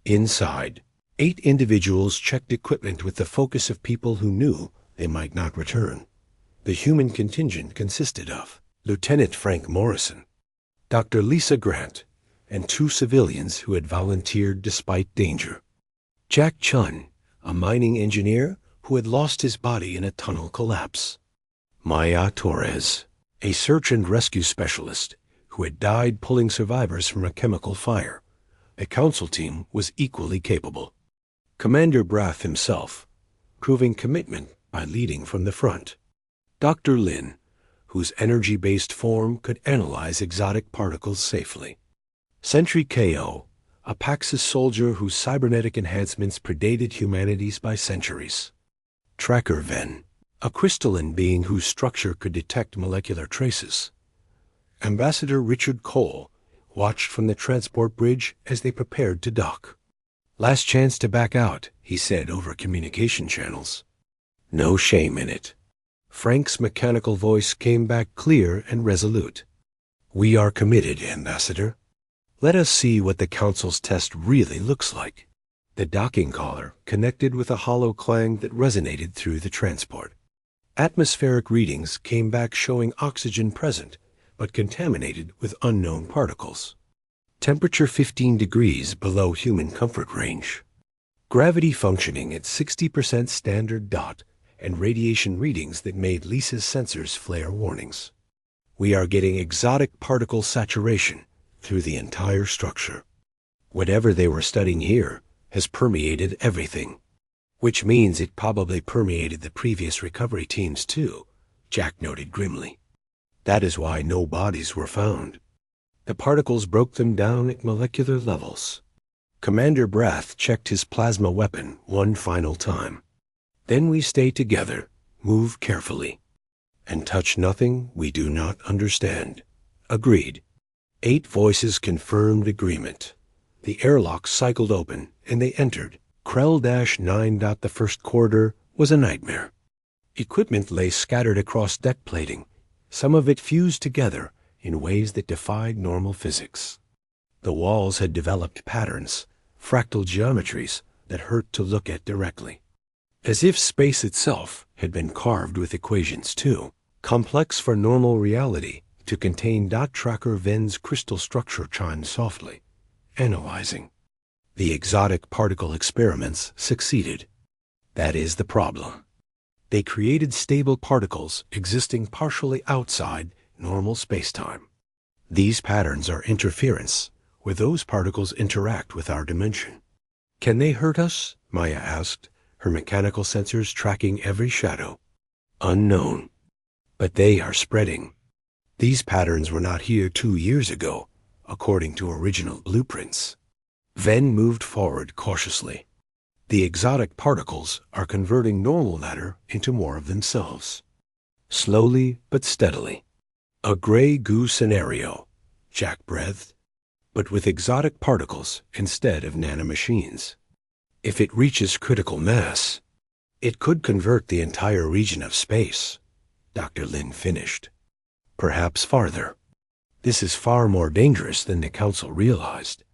Inside, 8 individuals checked equipment with the focus of people who knew they might not return. The human contingent consisted of Lieutenant Frank Morrison, Dr. Lisa Grant, and 2 civilians who had volunteered despite danger. Jack Chun, a mining engineer who had lost his body in a tunnel collapse. Maya Torres, a search and rescue specialist who had died pulling survivors from a chemical fire. The Council team was equally capable. Commander Brath himself, proving commitment by leading from the front. Dr. Lin, whose energy-based form could analyze exotic particles safely. Sentry KO, a Paxis soldier whose cybernetic enhancements predated humanity's by centuries. Tracker Ven, a crystalline being whose structure could detect molecular traces. Ambassador Richard Cole watched from the transport bridge as they prepared to dock. Last chance to back out, he said over communication channels. No shame in it. Frank's mechanical voice came back clear and resolute. We are committed, Ambassador. Let us see what the Council's test really looks like. The docking collar connected with a hollow clang that resonated through the transport. Atmospheric readings came back showing oxygen present, but contaminated with unknown particles. Temperature 15 degrees below human comfort range. Gravity functioning at 60% standard dot, and radiation readings that made Lisa's sensors flare warnings. We are getting exotic particle saturation through the entire structure. Whatever they were studying here has permeated everything, which means it probably permeated the previous recovery teams too, Jack noted grimly. That is why no bodies were found. The particles broke them down at molecular levels. Commander Brath checked his plasma weapon one final time. Then we stay together, move carefully, and touch nothing we do not understand. Agreed. 8 voices confirmed agreement. The airlock cycled open, and they entered. Krell-9. The first corridor was a nightmare. Equipment lay scattered across deck plating, some of it fused together in ways that defied normal physics. The walls had developed patterns, fractal geometries that hurt to look at directly. As if space itself had been carved with equations too, complex for normal reality, to contain Dot Tracker Ven's crystal structure chimed softly, analyzing. The exotic particle experiments succeeded. That is the problem. They created stable particles existing partially outside normal spacetime. These patterns are interference, where those particles interact with our dimension. Can they hurt us? Maya asked, her mechanical sensors tracking every shadow. Unknown. But they are spreading. These patterns were not here 2 years ago, according to original blueprints. Ven moved forward cautiously. The exotic particles are converting normal matter into more of themselves. Slowly but steadily. A gray goo scenario, Jack breathed, but with exotic particles instead of nanomachines. If it reaches critical mass, it could convert the entire region of space, Dr. Lin finished. Perhaps farther. This is far more dangerous than the Council realized.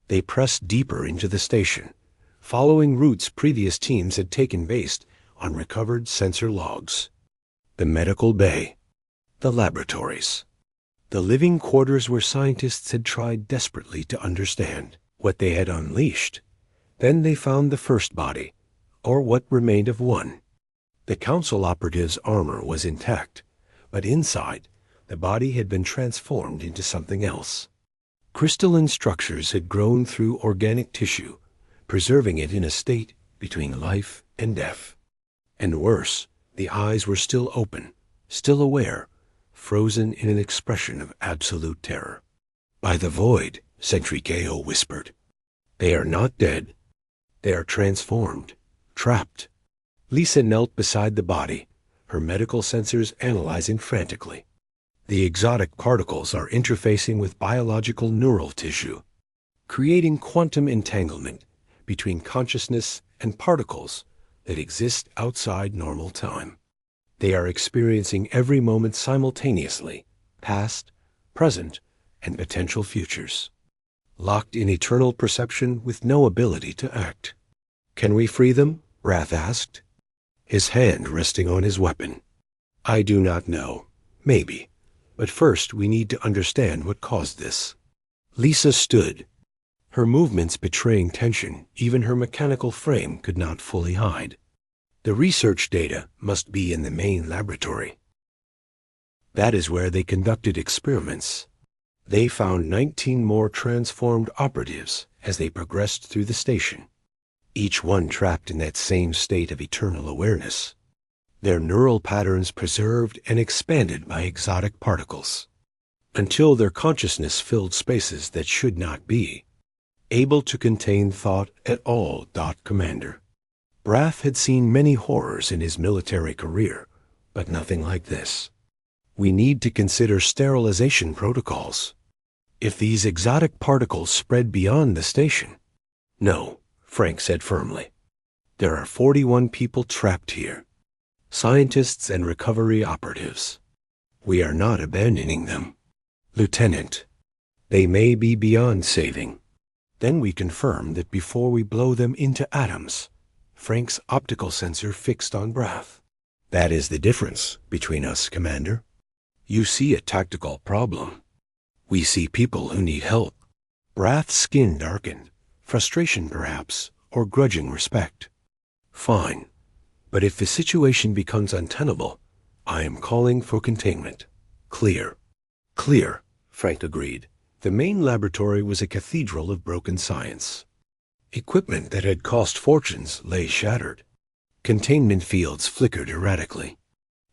They pressed deeper into the station, following routes previous teams had taken based on recovered sensor logs. The medical bay. The laboratories. The living quarters where scientists had tried desperately to understand what they had unleashed. Then they found the first body, or what remained of one. The Council operative's armor was intact, but inside, the body had been transformed into something else. Crystalline structures had grown through organic tissue, preserving it in a state between life and death. And worse, the eyes were still open, still aware, frozen in an expression of absolute terror. By the void, Sentry Geo whispered. They are not dead. They are transformed, trapped. Lisa knelt beside the body, her medical sensors analyzing frantically. The exotic particles are interfacing with biological neural tissue, creating quantum entanglement between consciousness and particles that exist outside normal time. They are experiencing every moment simultaneously, past, present, and potential futures, locked in eternal perception with no ability to act. Can we free them? Wrath asked, his hand resting on his weapon. I do not know. Maybe. But first we need to understand what caused this. Lisa stood, her movements betraying tension even her mechanical frame could not fully hide. The research data must be in the main laboratory. That is where they conducted experiments. They found 19 more transformed operatives as they progressed through the station, each one trapped in that same state of eternal awareness, their neural patterns preserved and expanded by exotic particles, until their consciousness filled spaces that should not be, able to contain thought at all. Commander. Brath had seen many horrors in his military career, but nothing like this. We need to consider sterilization protocols. If these exotic particles spread beyond the station. No, Frank said firmly. There are 41 people trapped here. Scientists and recovery operatives. We are not abandoning them. Lieutenant, they may be beyond saving. Then we confirm that before we blow them into atoms. Frank's optical sensor fixed on Brath. That is the difference between us, Commander. You see a tactical problem. We see people who need help. Brath's skin darkened, frustration perhaps, or grudging respect. Fine. But if the situation becomes untenable, I am calling for containment. Clear. Clear, Frank agreed. The main laboratory was a cathedral of broken science. Equipment that had cost fortunes lay shattered. Containment fields flickered erratically.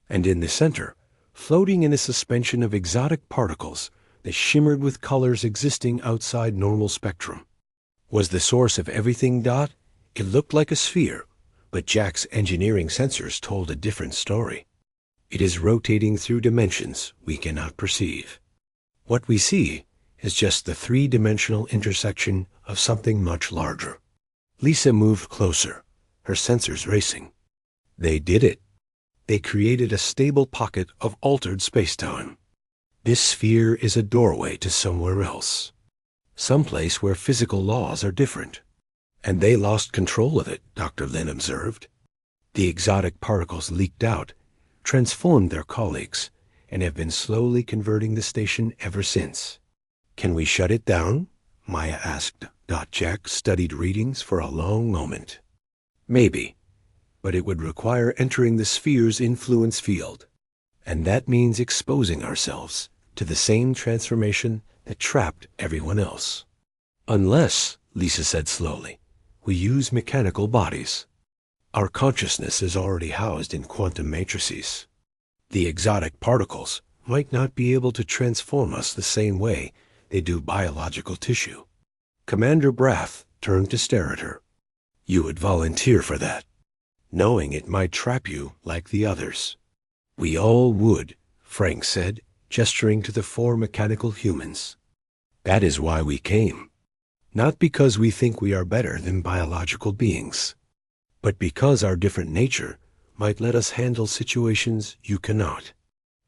And in the center, floating in a suspension of exotic particles that shimmered with colors existing outside normal spectrum, was the source of everything. It looked like a sphere, but Jack's engineering sensors told a different story. It is rotating through dimensions we cannot perceive. What we see is just the three-dimensional intersection of something much larger. Lisa moved closer, her sensors racing. They did it. They created a stable pocket of altered spacetime. This sphere is a doorway to somewhere else, someplace where physical laws are different. And they lost control of it, Dr. Lin observed. The exotic particles leaked out, transformed their colleagues, and have been slowly converting the station ever since. Can we shut it down? Maya asked. Jack studied readings for a long moment. Maybe, but it would require entering the sphere's influence field. And that means exposing ourselves to the same transformation that trapped everyone else. Unless, Lisa said slowly, we use mechanical bodies. Our consciousness is already housed in quantum matrices. The exotic particles might not be able to transform us the same way they do biological tissue. Commander Brath turned to stare at her. You would volunteer for that, knowing it might trap you like the others. We all would, Frank said, gesturing to the 4 mechanical humans. That is why we came. Not because we think we are better than biological beings, but because our different nature might let us handle situations you cannot.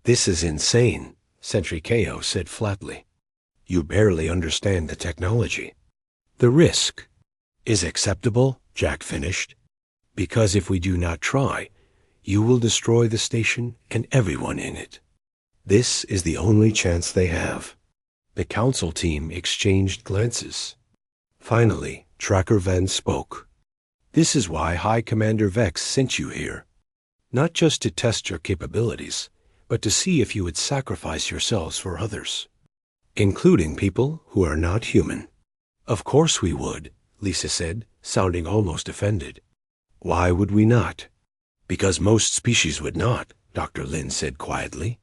This is insane, Sentry Ko said flatly. You barely understand the technology. The risk is acceptable, Jack finished, because if we do not try, you will destroy the station and everyone in it. This is the only chance they have. The council team exchanged glances. Finally, Tracker Van spoke. This is why High Commander Vex sent you here. Not just to test your capabilities, but to see if you would sacrifice yourselves for others, including people who are not human. Of course we would, Lisa said, sounding almost offended. Why would we not? Because most species would not, Dr. Lin said quietly.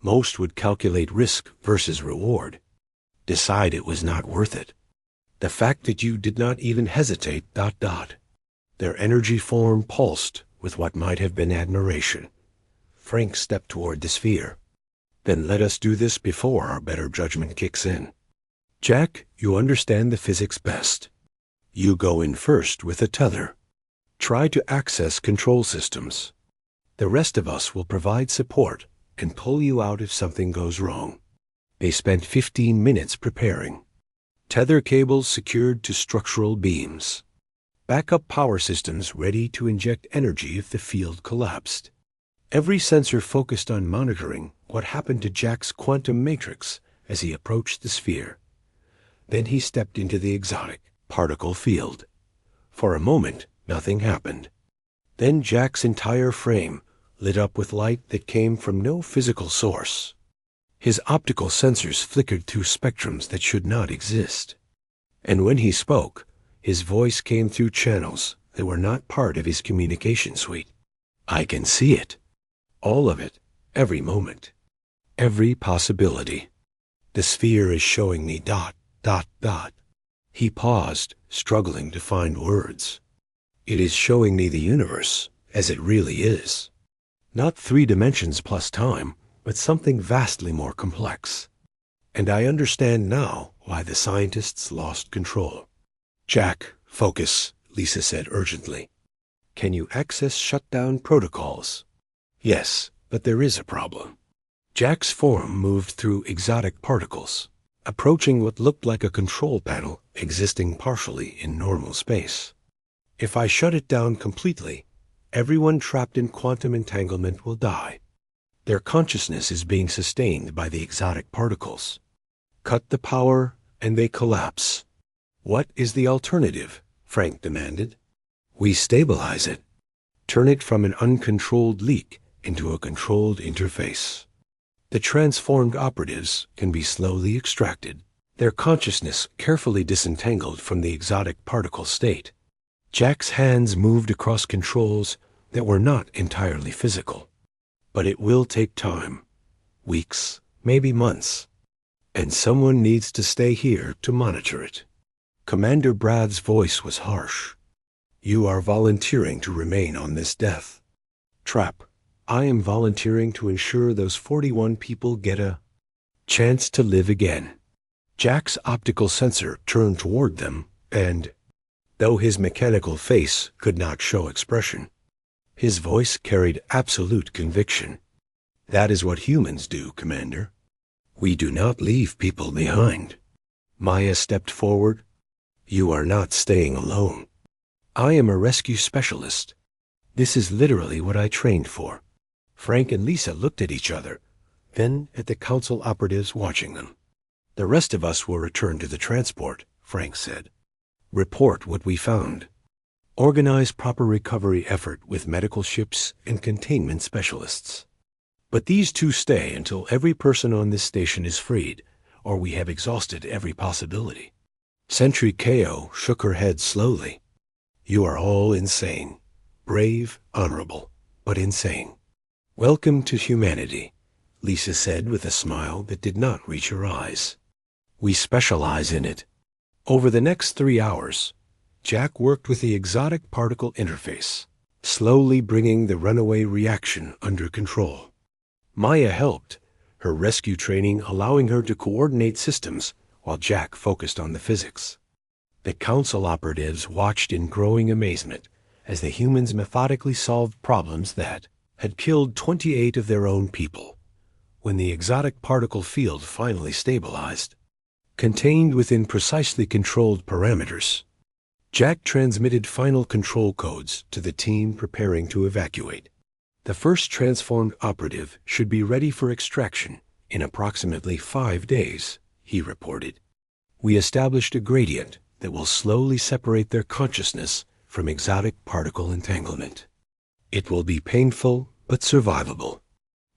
Most would calculate risk versus reward, decide it was not worth it. The fact that you did not even hesitate, ... Their energy form pulsed with what might have been admiration. Frank stepped toward the sphere. Then let us do this before our better judgment kicks in. Jack, you understand the physics best. You go in first with a tether. Try to access control systems. The rest of us will provide support and pull you out if something goes wrong. They spent 15 minutes preparing. Tether cables secured to structural beams. Backup power systems ready to inject energy if the field collapsed. Every sensor focused on monitoring what happened to Jack's quantum matrix as he approached the sphere. Then he stepped into the exotic particle field. For a moment, nothing happened. Then Jack's entire frame lit up with light that came from no physical source. His optical sensors flickered through spectrums that should not exist. And when he spoke, his voice came through channels that were not part of his communication suite. I can see it. All of it, every moment, every possibility. The sphere is showing me ... He paused, struggling to find words. It is showing me the universe as it really is. Not 3 dimensions plus time, but something vastly more complex. And I understand now why the scientists lost control. Jack, focus, Lisa said urgently. Can you access shutdown protocols? Yes, but there is a problem. Jack's form moved through exotic particles, approaching what looked like a control panel existing partially in normal space. If I shut it down completely, everyone trapped in quantum entanglement will die. Their consciousness is being sustained by the exotic particles. Cut the power, and they collapse. What is the alternative? Frank demanded. We stabilize it. Turn it from an uncontrolled leak into a controlled interface. The transformed operatives can be slowly extracted, their consciousness carefully disentangled from the exotic particle state. Jack's hands moved across controls that were not entirely physical. But it will take time. Weeks, maybe months. And someone needs to stay here to monitor it. Commander Brad's voice was harsh. You are volunteering to remain on this death trap. I am volunteering to ensure those 41 people get a chance to live again. Jack's optical sensor turned toward them, and, though his mechanical face could not show expression, his voice carried absolute conviction. That is what humans do, Commander. We do not leave people behind. Maya stepped forward. You are not staying alone. I am a rescue specialist. This is literally what I trained for. Frank and Lisa looked at each other, then at the council operatives watching them. The rest of us will return to the transport, Frank said. Report what we found. Organize proper recovery effort with medical ships and containment specialists. But these two stay until every person on this station is freed, or we have exhausted every possibility. Sentry Ko shook her head slowly. You are all insane. Brave, honorable, but insane. Welcome to humanity, Lisa said with a smile that did not reach her eyes. We specialize in it. Over the next 3 hours, Jack worked with the exotic particle interface, slowly bringing the runaway reaction under control. Maya helped, her rescue training allowing her to coordinate systems while Jack focused on the physics. The council operatives watched in growing amazement as the humans methodically solved problems that had killed 28 of their own people. When the exotic particle field finally stabilized, contained within precisely controlled parameters, Jack transmitted final control codes to the team preparing to evacuate. The first transformed operative should be ready for extraction in approximately 5 days, he reported. We established a gradient that will slowly separate their consciousness from exotic particle entanglement. It will be painful but survivable.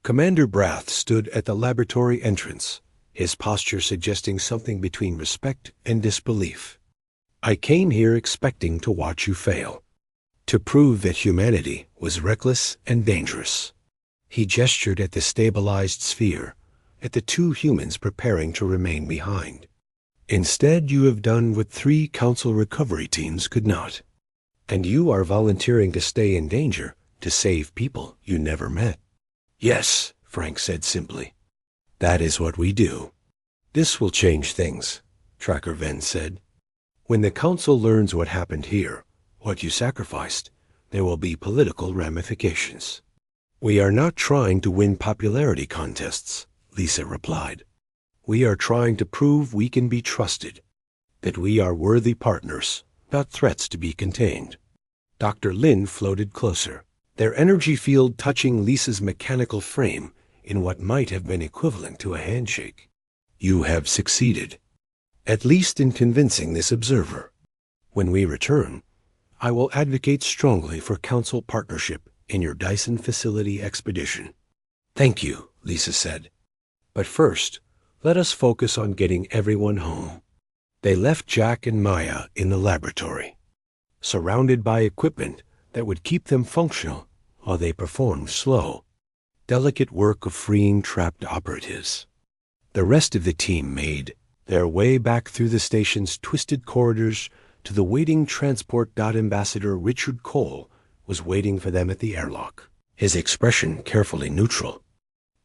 Commander Brath stood at the laboratory entrance, his posture suggesting something between respect and disbelief. I came here expecting to watch you fail, to prove that humanity was reckless and dangerous. He gestured at the stabilized sphere, at the 2 humans preparing to remain behind. Instead, you have done what 3 council recovery teams could not. And you are volunteering to stay in danger to save people you never met. Yes, Frank said simply. That is what we do. This will change things, Tracker Venn said. When the council learns what happened here, what you sacrificed, there will be political ramifications. We are not trying to win popularity contests, Lisa replied. We are trying to prove we can be trusted, that we are worthy partners, not threats to be contained. Dr. Lin floated closer, their energy field touching Lisa's mechanical frame in what might have been equivalent to a handshake. You have succeeded, at least in convincing this observer. When we return, I will advocate strongly for council partnership in your Dyson facility expedition. Thank you, Lisa said. But first, let us focus on getting everyone home. They left Jack and Maya in the laboratory, surrounded by equipment that would keep them functional while they performed slow, delicate work of freeing trapped operatives. The rest of the team made their way back through the station's twisted corridors to the waiting transport. Ambassador Richard Cole was waiting for them at the airlock, his expression carefully neutral.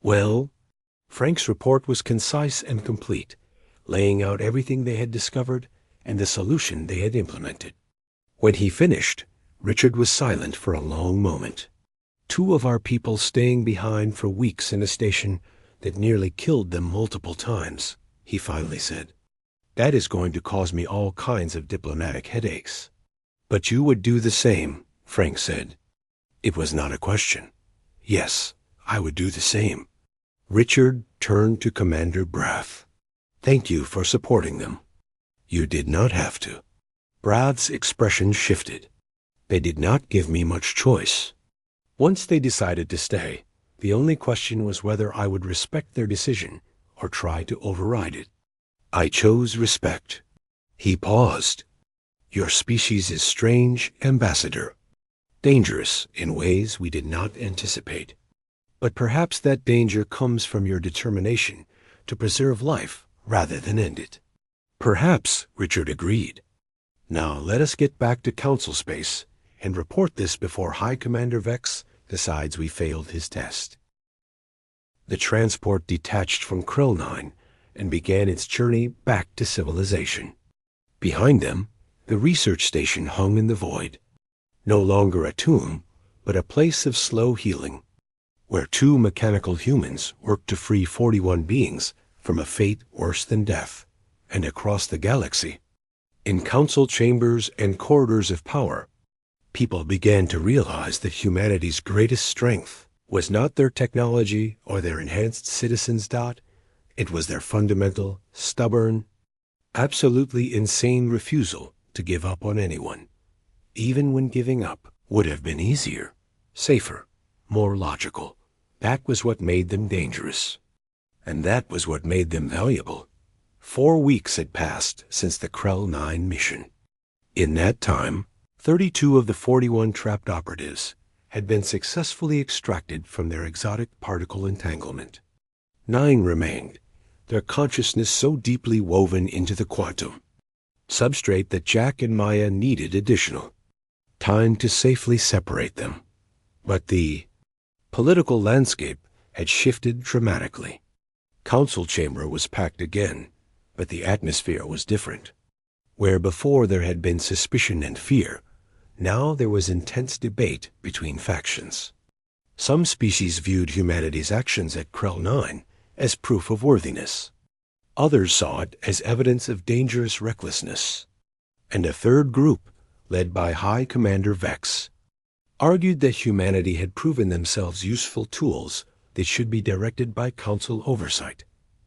Well, Frank's report was concise and complete, laying out everything they had discovered and the solution they had implemented. When he finished, Richard was silent for a long moment. 2 of our people staying behind for weeks in a station that nearly killed them multiple times, he finally said. That is going to cause me all kinds of diplomatic headaches. But you would do the same, Frank said. It was not a question. Yes, I would do the same. Richard turned to Commander Brath. Thank you for supporting them. You did not have to. Brath's expression shifted. They did not give me much choice. Once they decided to stay, the only question was whether I would respect their decision or try to override it. I chose respect. He paused. Your species is strange, Ambassador. Dangerous in ways we did not anticipate. But perhaps that danger comes from your determination to preserve life rather than end it. Perhaps, Richard agreed. Now let us get back to council space and report this before High Commander Vex decides we failed his test. The transport detached from Krill 9 and began its journey back to civilization. Behind them, the research station hung in the void, no longer a tomb, but a place of slow healing, where 2 mechanical humans worked to free 41 beings from a fate worse than death. And across the galaxy, in council chambers and corridors of power, people began to realize that humanity's greatest strength was not their technology or their enhanced citizens. It was their fundamental, stubborn, absolutely insane refusal to give up on anyone, even when giving up would have been easier, safer, more logical. That was what made them dangerous. And that was what made them valuable. 4 weeks had passed since the Krell 9 mission. In that time, 32 of the 41 trapped operatives had been successfully extracted from their exotic particle entanglement. 9 remained, their consciousness so deeply woven into the quantum substrate that Jack and Maya needed additional time to safely separate them. But the political landscape had shifted dramatically. Council chamber was packed again, but the atmosphere was different. Where before there had been suspicion and fear, now there was intense debate between factions. Some species viewed humanity's actions at Krell 9 as proof of worthiness. Others saw it as evidence of dangerous recklessness. And a third group, led by High Commander Vex, argued that humanity had proven themselves useful tools that should be directed by Council oversight.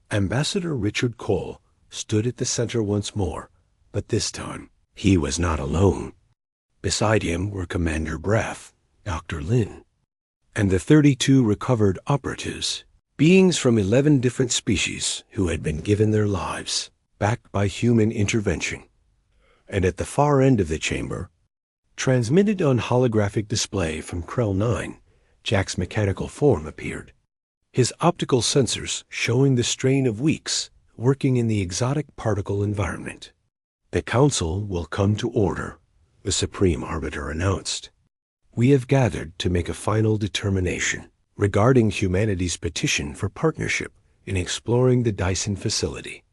Ambassador Richard Cole stood at the center once more, but this time he was not alone. Beside him were Commander Braff, Dr. Lin, and the 32 recovered operatives, beings from 11 different species who had been given their lives, backed by human intervention. And at the far end of the chamber, transmitted on holographic display from Krell 9, Jack's mechanical form appeared, his optical sensors showing the strain of weeks working in the exotic particle environment. "The Council will come to order," the Supreme Arbiter announced. "We have gathered to make a final determination regarding humanity's petition for partnership in exploring the Dyson facility.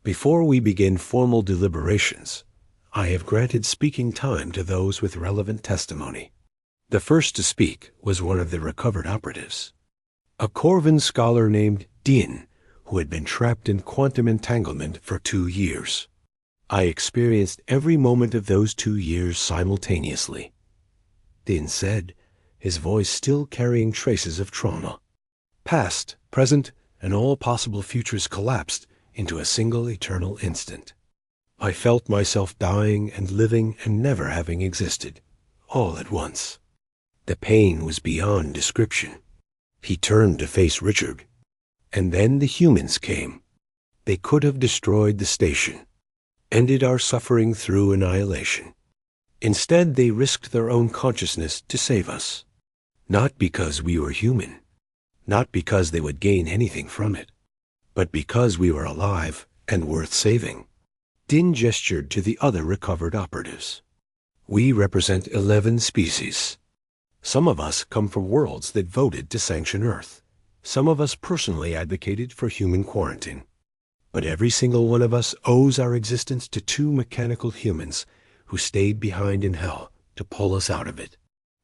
Before we begin formal deliberations, I have granted speaking time to those with relevant testimony." The first to speak was one of the recovered operatives, a Corvan scholar named Din, who had been trapped in quantum entanglement for 2 years. "I experienced every moment of those 2 years simultaneously," Din said, his voice still carrying traces of trauma. "Past, present, and all possible futures collapsed into a single eternal instant. I felt myself dying and living and never having existed, all at once. The pain was beyond description." He turned to face Richard. "And then the humans came. They could have destroyed the station, ended our suffering through annihilation. Instead, they risked their own consciousness to save us. Not because we were human, not because they would gain anything from it, but because we were alive and worth saving." Din gestured to the other recovered operatives. "We represent 11 species. Some of us come from worlds that voted to sanction Earth. Some of us personally advocated for human quarantine. But every single one of us owes our existence to 2 mechanical humans who stayed behind in hell to pull us out of it."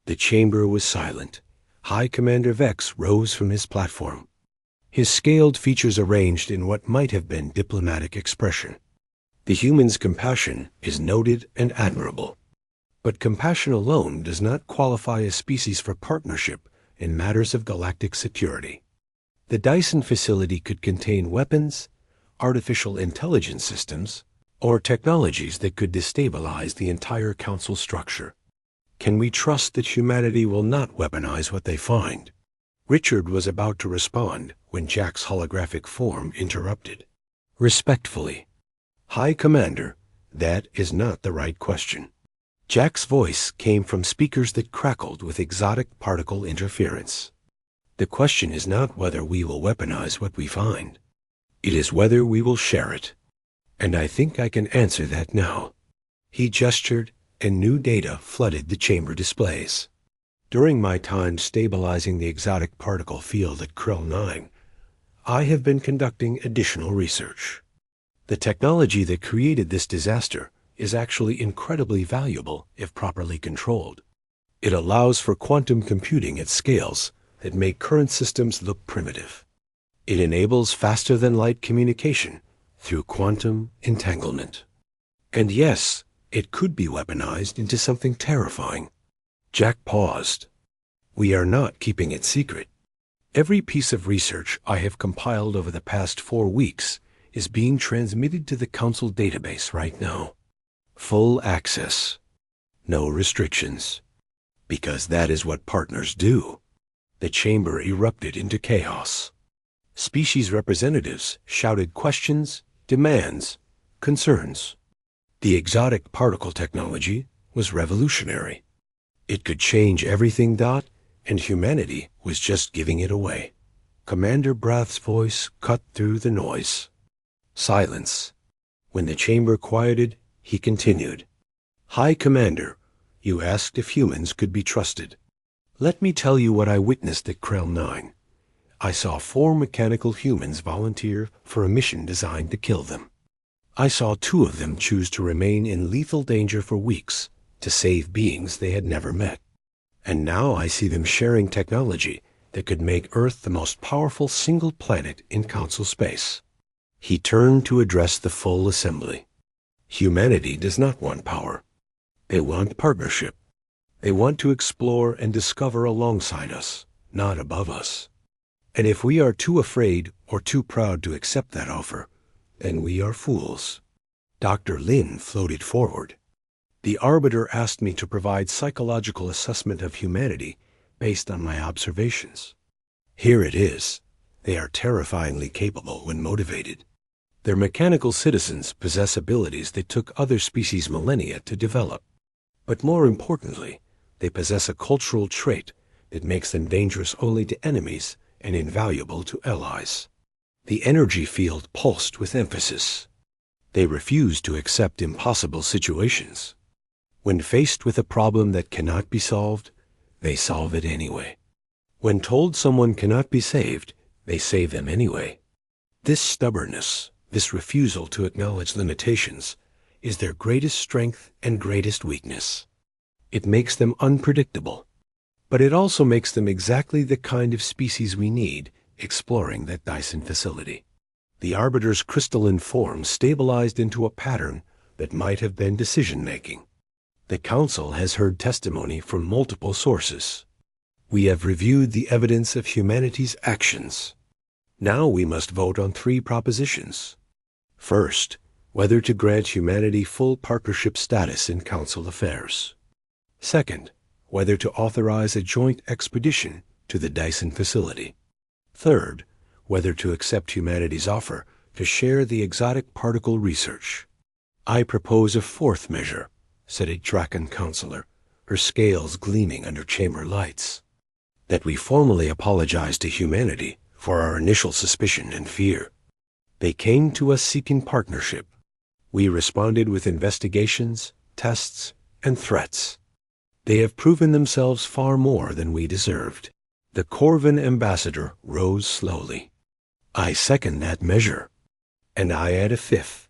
The chamber was silent. High Commander Vex rose from his platform, his scaled features arranged in what might have been diplomatic expression. "The human's compassion is noted and admirable. But compassion alone does not qualify a species for partnership in matters of galactic security. The Dyson facility could contain weapons, artificial intelligence systems, or technologies that could destabilize the entire Council structure. Can we trust that humanity will not weaponize what they find?" Richard was about to respond when Jack's holographic form interrupted. "Respectfully, High Commander, that is not the right question." Jack's voice came from speakers that crackled with exotic particle interference. "The question is not whether we will weaponize what we find. It is whether we will share it. And I think I can answer that now." He gestured, and new data flooded the chamber displays. "During my time stabilizing the exotic particle field at Krell 9, I have been conducting additional research. The technology that created this disaster is actually incredibly valuable if properly controlled. It allows for quantum computing at scales that make current systems look primitive. It enables faster-than-light communication through quantum entanglement. And yes, it could be weaponized into something terrifying." Jack paused. "We are not keeping it secret. Every piece of research I have compiled over the past 4 weeks is being transmitted to the Council database right now. Full access. no restrictions. Because that is what partners do. The chamber erupted into chaos. Species representatives shouted questions, demands, concerns. The exotic particle technology was revolutionary. It could change everything, and humanity was just giving it away. Commander Brath's voice cut through the noise. Silence. When the chamber quieted, he continued. High Commander, you asked if humans could be trusted. Let me tell you what I witnessed at Krell 9. I saw 4 mechanical humans volunteer for a mission designed to kill them. I saw 2 of them choose to remain in lethal danger for weeks to save beings they had never met. And now I see them sharing technology that could make Earth the most powerful single planet in Council space. He turned to address the full assembly. Humanity does not want power. They want partnership. They want to explore and discover alongside us, not above us. And if we are too afraid or too proud to accept that offer, then we are fools. Dr. Lin floated forward. The Arbiter asked me to provide psychological assessment of humanity based on my observations. Here it is. They are terrifyingly capable when motivated. Their mechanical citizens possess abilities that took other species millennia to develop. But more importantly, they possess a cultural trait that makes them dangerous only to enemies and invaluable to allies. The energy field pulsed with emphasis. They refuse to accept impossible situations. When faced with a problem that cannot be solved, they solve it anyway. When told someone cannot be saved, they save them anyway. This stubbornness, this refusal to acknowledge limitations, is their greatest strength and greatest weakness. It makes them unpredictable, but it also makes them exactly the kind of species we need exploring that Dyson facility. The Arbiter's crystalline form stabilized into a pattern that might have been decision-making. The Council has heard testimony from multiple sources. We have reviewed the evidence of humanity's actions. Now we must vote on 3 propositions. First, whether to grant humanity full partnership status in Council affairs. Second, whether to authorize a joint expedition to the Dyson facility. Third, whether to accept humanity's offer to share the exotic particle research. I propose a 4th measure, said a Draken counselor, her scales gleaming under chamber lights. That we formally apologize to humanity for our initial suspicion and fear. They came to us seeking partnership. We responded with investigations, tests, and threats. They have proven themselves far more than we deserved. The Corvin ambassador rose slowly. I second that measure. And I add a 5th.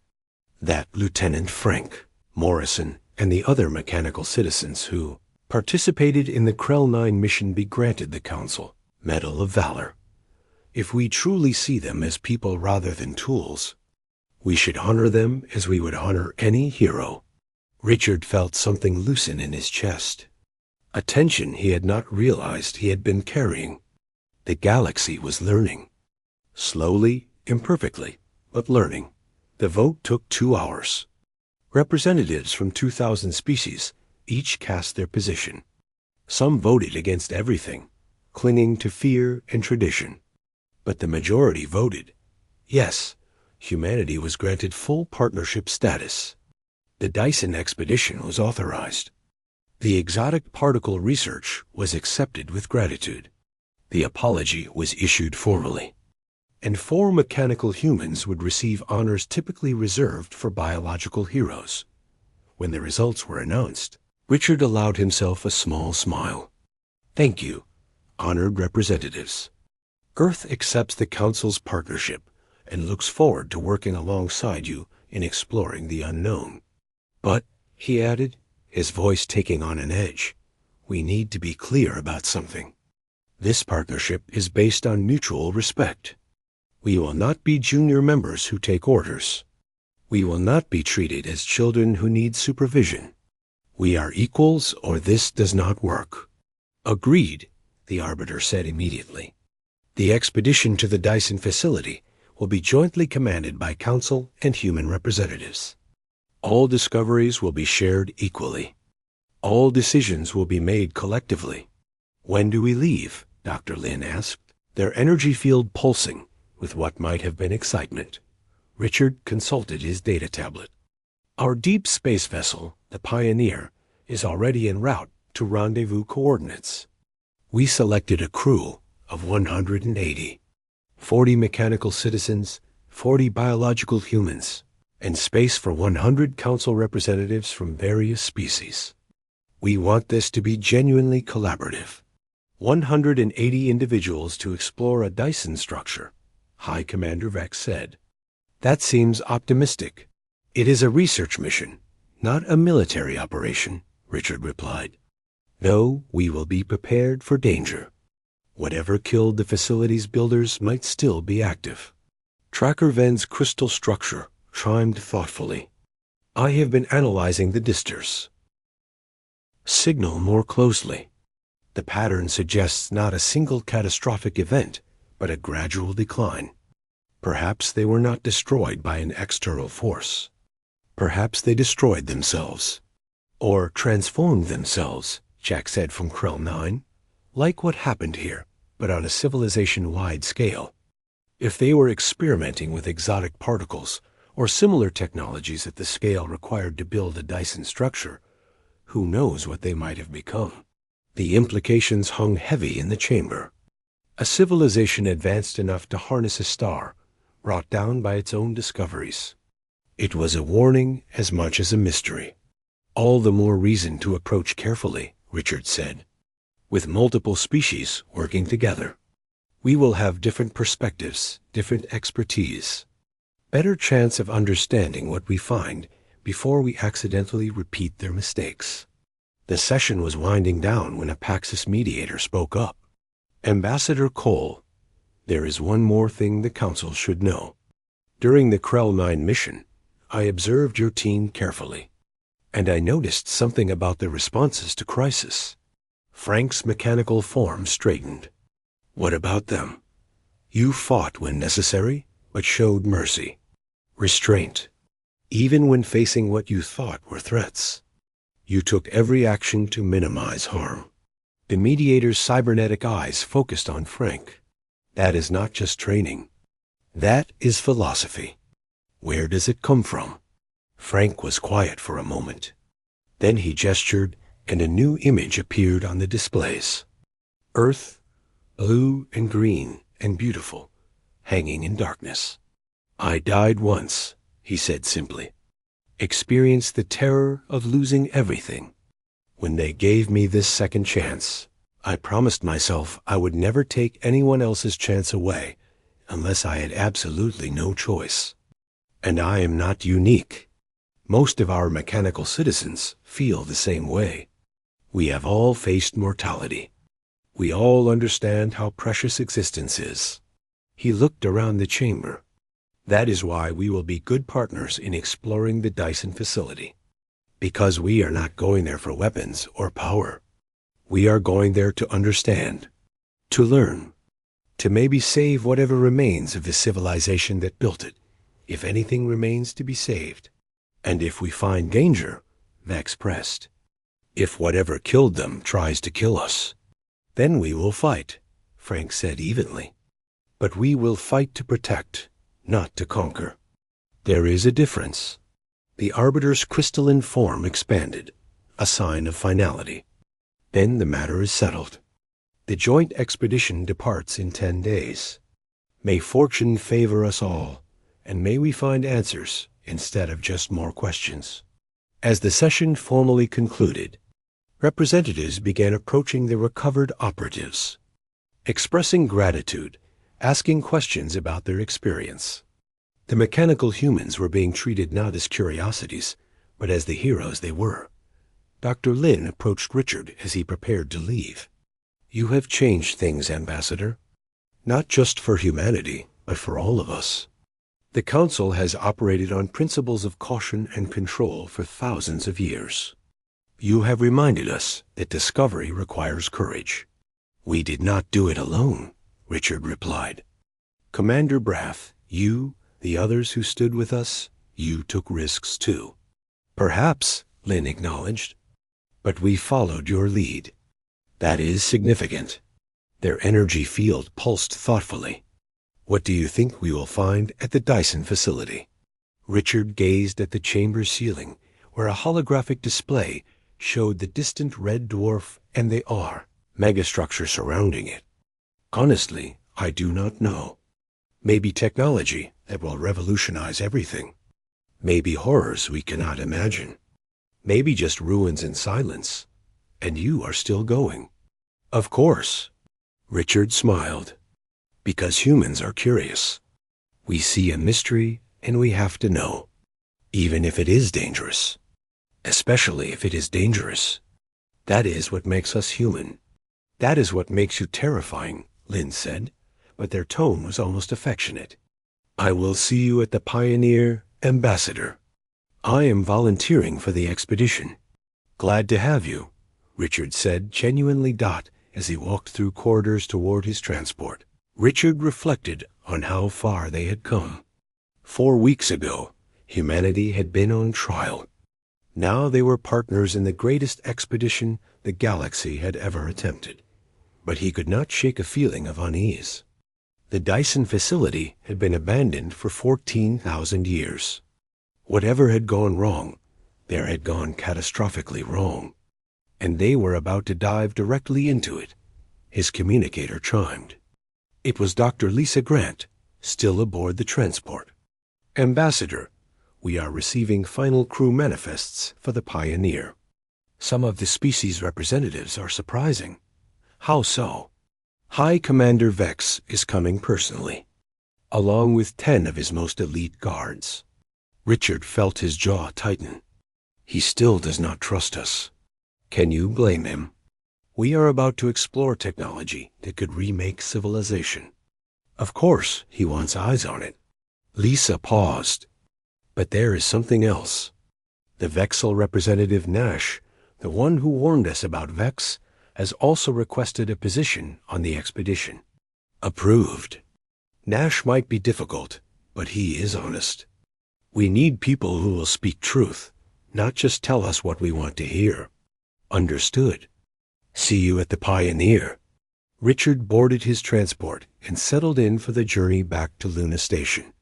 That Lieutenant Frank, Morrison, and the other mechanical citizens who participated in the Krell 9 mission be granted the Council Medal of Valor. If we truly see them as people rather than tools, we should honor them as we would honor any hero. Richard felt something loosen in his chest. A tension he had not realized he had been carrying. The galaxy was learning. Slowly, imperfectly, but learning. The vote took 2 hours. Representatives from 2,000 species each cast their position. Some voted against everything, clinging to fear and tradition. But the majority voted. Yes, humanity was granted full partnership status. The Dyson expedition was authorized. The exotic particle research was accepted with gratitude. The apology was issued formally. And 4 mechanical humans would receive honors typically reserved for biological heroes. When the results were announced, Richard allowed himself a small smile. Thank you, honored representatives. Earth accepts the Council's partnership and looks forward to working alongside you in exploring the unknown. But, he added, his voice taking on an edge, we need to be clear about something. This partnership is based on mutual respect. We will not be junior members who take orders. We will not be treated as children who need supervision. We are equals or this does not work. Agreed, the Arbiter said immediately. The expedition to the Dyson facility will be jointly commanded by Council and human representatives. All discoveries will be shared equally. All decisions will be made collectively. When do we leave? Dr. Lin asked, their energy field pulsing with what might have been excitement. Richard consulted his data tablet. Our deep space vessel, the Pioneer, is already en route to rendezvous coordinates. We selected a crew of 180, 40 mechanical citizens, 40 biological humans, and space for 100 council representatives from various species. We want this to be genuinely collaborative. 180 individuals to explore a Dyson structure, High Commander Vex said. That seems optimistic. It is a research mission, not a military operation, Richard replied. Though we will be prepared for danger. Whatever killed the facility's builders might still be active. Tracker Ven's crystal structure chimed thoughtfully. I have been analyzing the distors. Signal more closely. The pattern suggests not a single catastrophic event, but a gradual decline. Perhaps they were not destroyed by an external force. Perhaps they destroyed themselves. Or transformed themselves, Jack said from Krell 9. Like what happened here, but on a civilization-wide scale. If they were experimenting with exotic particles or similar technologies at the scale required to build a Dyson structure, who knows what they might have become? The implications hung heavy in the chamber. A civilization advanced enough to harness a star, brought down by its own discoveries. It was a warning as much as a mystery. All the more reason to approach carefully, Richard said. With multiple species working together, we will have different perspectives, different expertise. Better chance of understanding what we find before we accidentally repeat their mistakes. The session was winding down when a Paxis mediator spoke up. Ambassador Cole, there is one more thing the Council should know. During the Krell 9 mission, I observed your team carefully, and I noticed something about their responses to crisis. Frank's mechanical form straightened. What about them? You fought when necessary, but showed mercy, restraint, even when facing what you thought were threats. You took every action to minimize harm. The mediator's cybernetic eyes focused on Frank. That is not just training. That is philosophy. Where does it come from? Frank was quiet for a moment. Then he gestured, and a new image appeared on the displays. Earth, blue and green and beautiful, hanging in darkness. I died once, he said simply. Experienced the terror of losing everything. When they gave me this second chance, I promised myself I would never take anyone else's chance away unless I had absolutely no choice. And I am not unique. Most of our mechanical citizens feel the same way. We have all faced mortality. We all understand how precious existence is. He looked around the chamber. That is why we will be good partners in exploring the Dyson facility. Because we are not going there for weapons or power. We are going there to understand, to learn, to maybe save whatever remains of the civilization that built it, if anything remains to be saved. And if we find danger, Vex pressed, if whatever killed them tries to kill us, then we will fight, Frank said evenly. But we will fight to protect, not to conquer. There is a difference. The Arbiter's crystalline form expanded, a sign of finality. Then the matter is settled. The joint expedition departs in 10 days. May fortune favor us all, and may we find answers instead of just more questions. As the session formally concluded, representatives began approaching the recovered operatives, expressing gratitude, asking questions about their experience. The mechanical humans were being treated not as curiosities, but as the heroes they were. Dr. Lin approached Richard as he prepared to leave. You have changed things, Ambassador. Not just for humanity, but for all of us. The Council has operated on principles of caution and control for thousands of years. You have reminded us that discovery requires courage. We did not do it alone, Richard replied. Commander Brath, you, the others who stood with us, you took risks too. Perhaps, Lin acknowledged. But we followed your lead. That is significant. Their energy field pulsed thoughtfully. What do you think we will find at the Dyson facility? Richard gazed at the chamber ceiling, where a holographic display showed the distant red dwarf and the megastructure surrounding it. Honestly, I do not know. Maybe technology that will revolutionize everything. Maybe horrors we cannot imagine. Maybe just ruins and silence. And you are still going. Of course. Richard smiled. Because humans are curious. We see a mystery and we have to know. Even if it is dangerous. Especially if it is dangerous. That is what makes us human. That is what makes you terrifying, Lynn said, but their tone was almost affectionate. I will see you at the Pioneer, Ambassador. I am volunteering for the expedition. Glad to have you, Richard said, genuinely as he walked through corridors toward his transport. Richard reflected on how far they had come. 4 weeks ago, humanity had been on trial. Now they were partners in the greatest expedition the galaxy had ever attempted. But he could not shake a feeling of unease. The Dyson facility had been abandoned for 14,000 years. Whatever had gone wrong, there had gone catastrophically wrong. And they were about to dive directly into it. His communicator chimed. It was Dr. Lisa Grant, still aboard the transport. Ambassador, we are receiving final crew manifests for the Pioneer. Some of the species representatives are surprising. How so? High Commander Vex is coming personally, along with 10 of his most elite guards. Richard felt his jaw tighten. He still does not trust us. Can you blame him? We are about to explore technology that could remake civilization. Of course, he wants eyes on it. Lisa paused. But there is something else. The Vexel representative Nash, the one who warned us about Vex, has also requested a position on the expedition. Approved. Nash might be difficult, but he is honest. We need people who will speak truth, not just tell us what we want to hear. Understood. See you at the Pioneer. Richard boarded his transport and settled in for the journey back to Luna Station.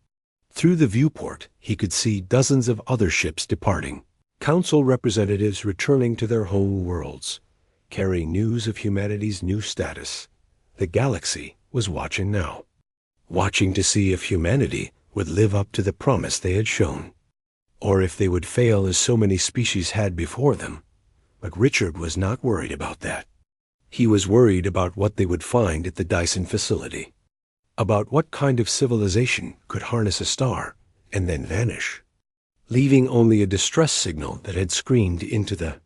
Through the viewport, he could see dozens of other ships departing, council representatives returning to their home worlds, carrying news of humanity's new status. The galaxy was watching now, watching to see if humanity would live up to the promise they had shown, or if they would fail as so many species had before them. But Richard was not worried about that. He was worried about what they would find at the Dyson facility, about what kind of civilization could harness a star and then vanish, leaving only a distress signal that had screamed into the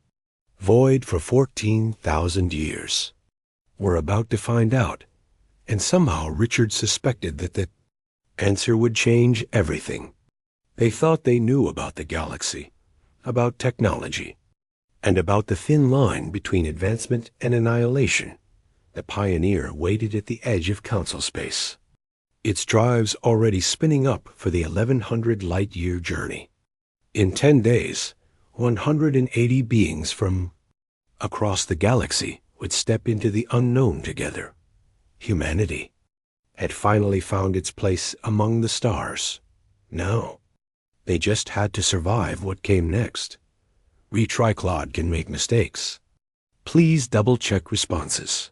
void for 14,000 years. We're about to find out, and somehow Richard suspected that the answer would change everything. They thought they knew about the galaxy, about technology, and about the thin line between advancement and annihilation. The Pioneer waited at the edge of council space, its drives already spinning up for the 1,100 light-year journey. In 10 days, 180 beings from across the galaxy would step into the unknown together. Humanity had finally found its place among the stars. Now, they just had to survive what came next. Retriclod can make mistakes. Please double-check responses.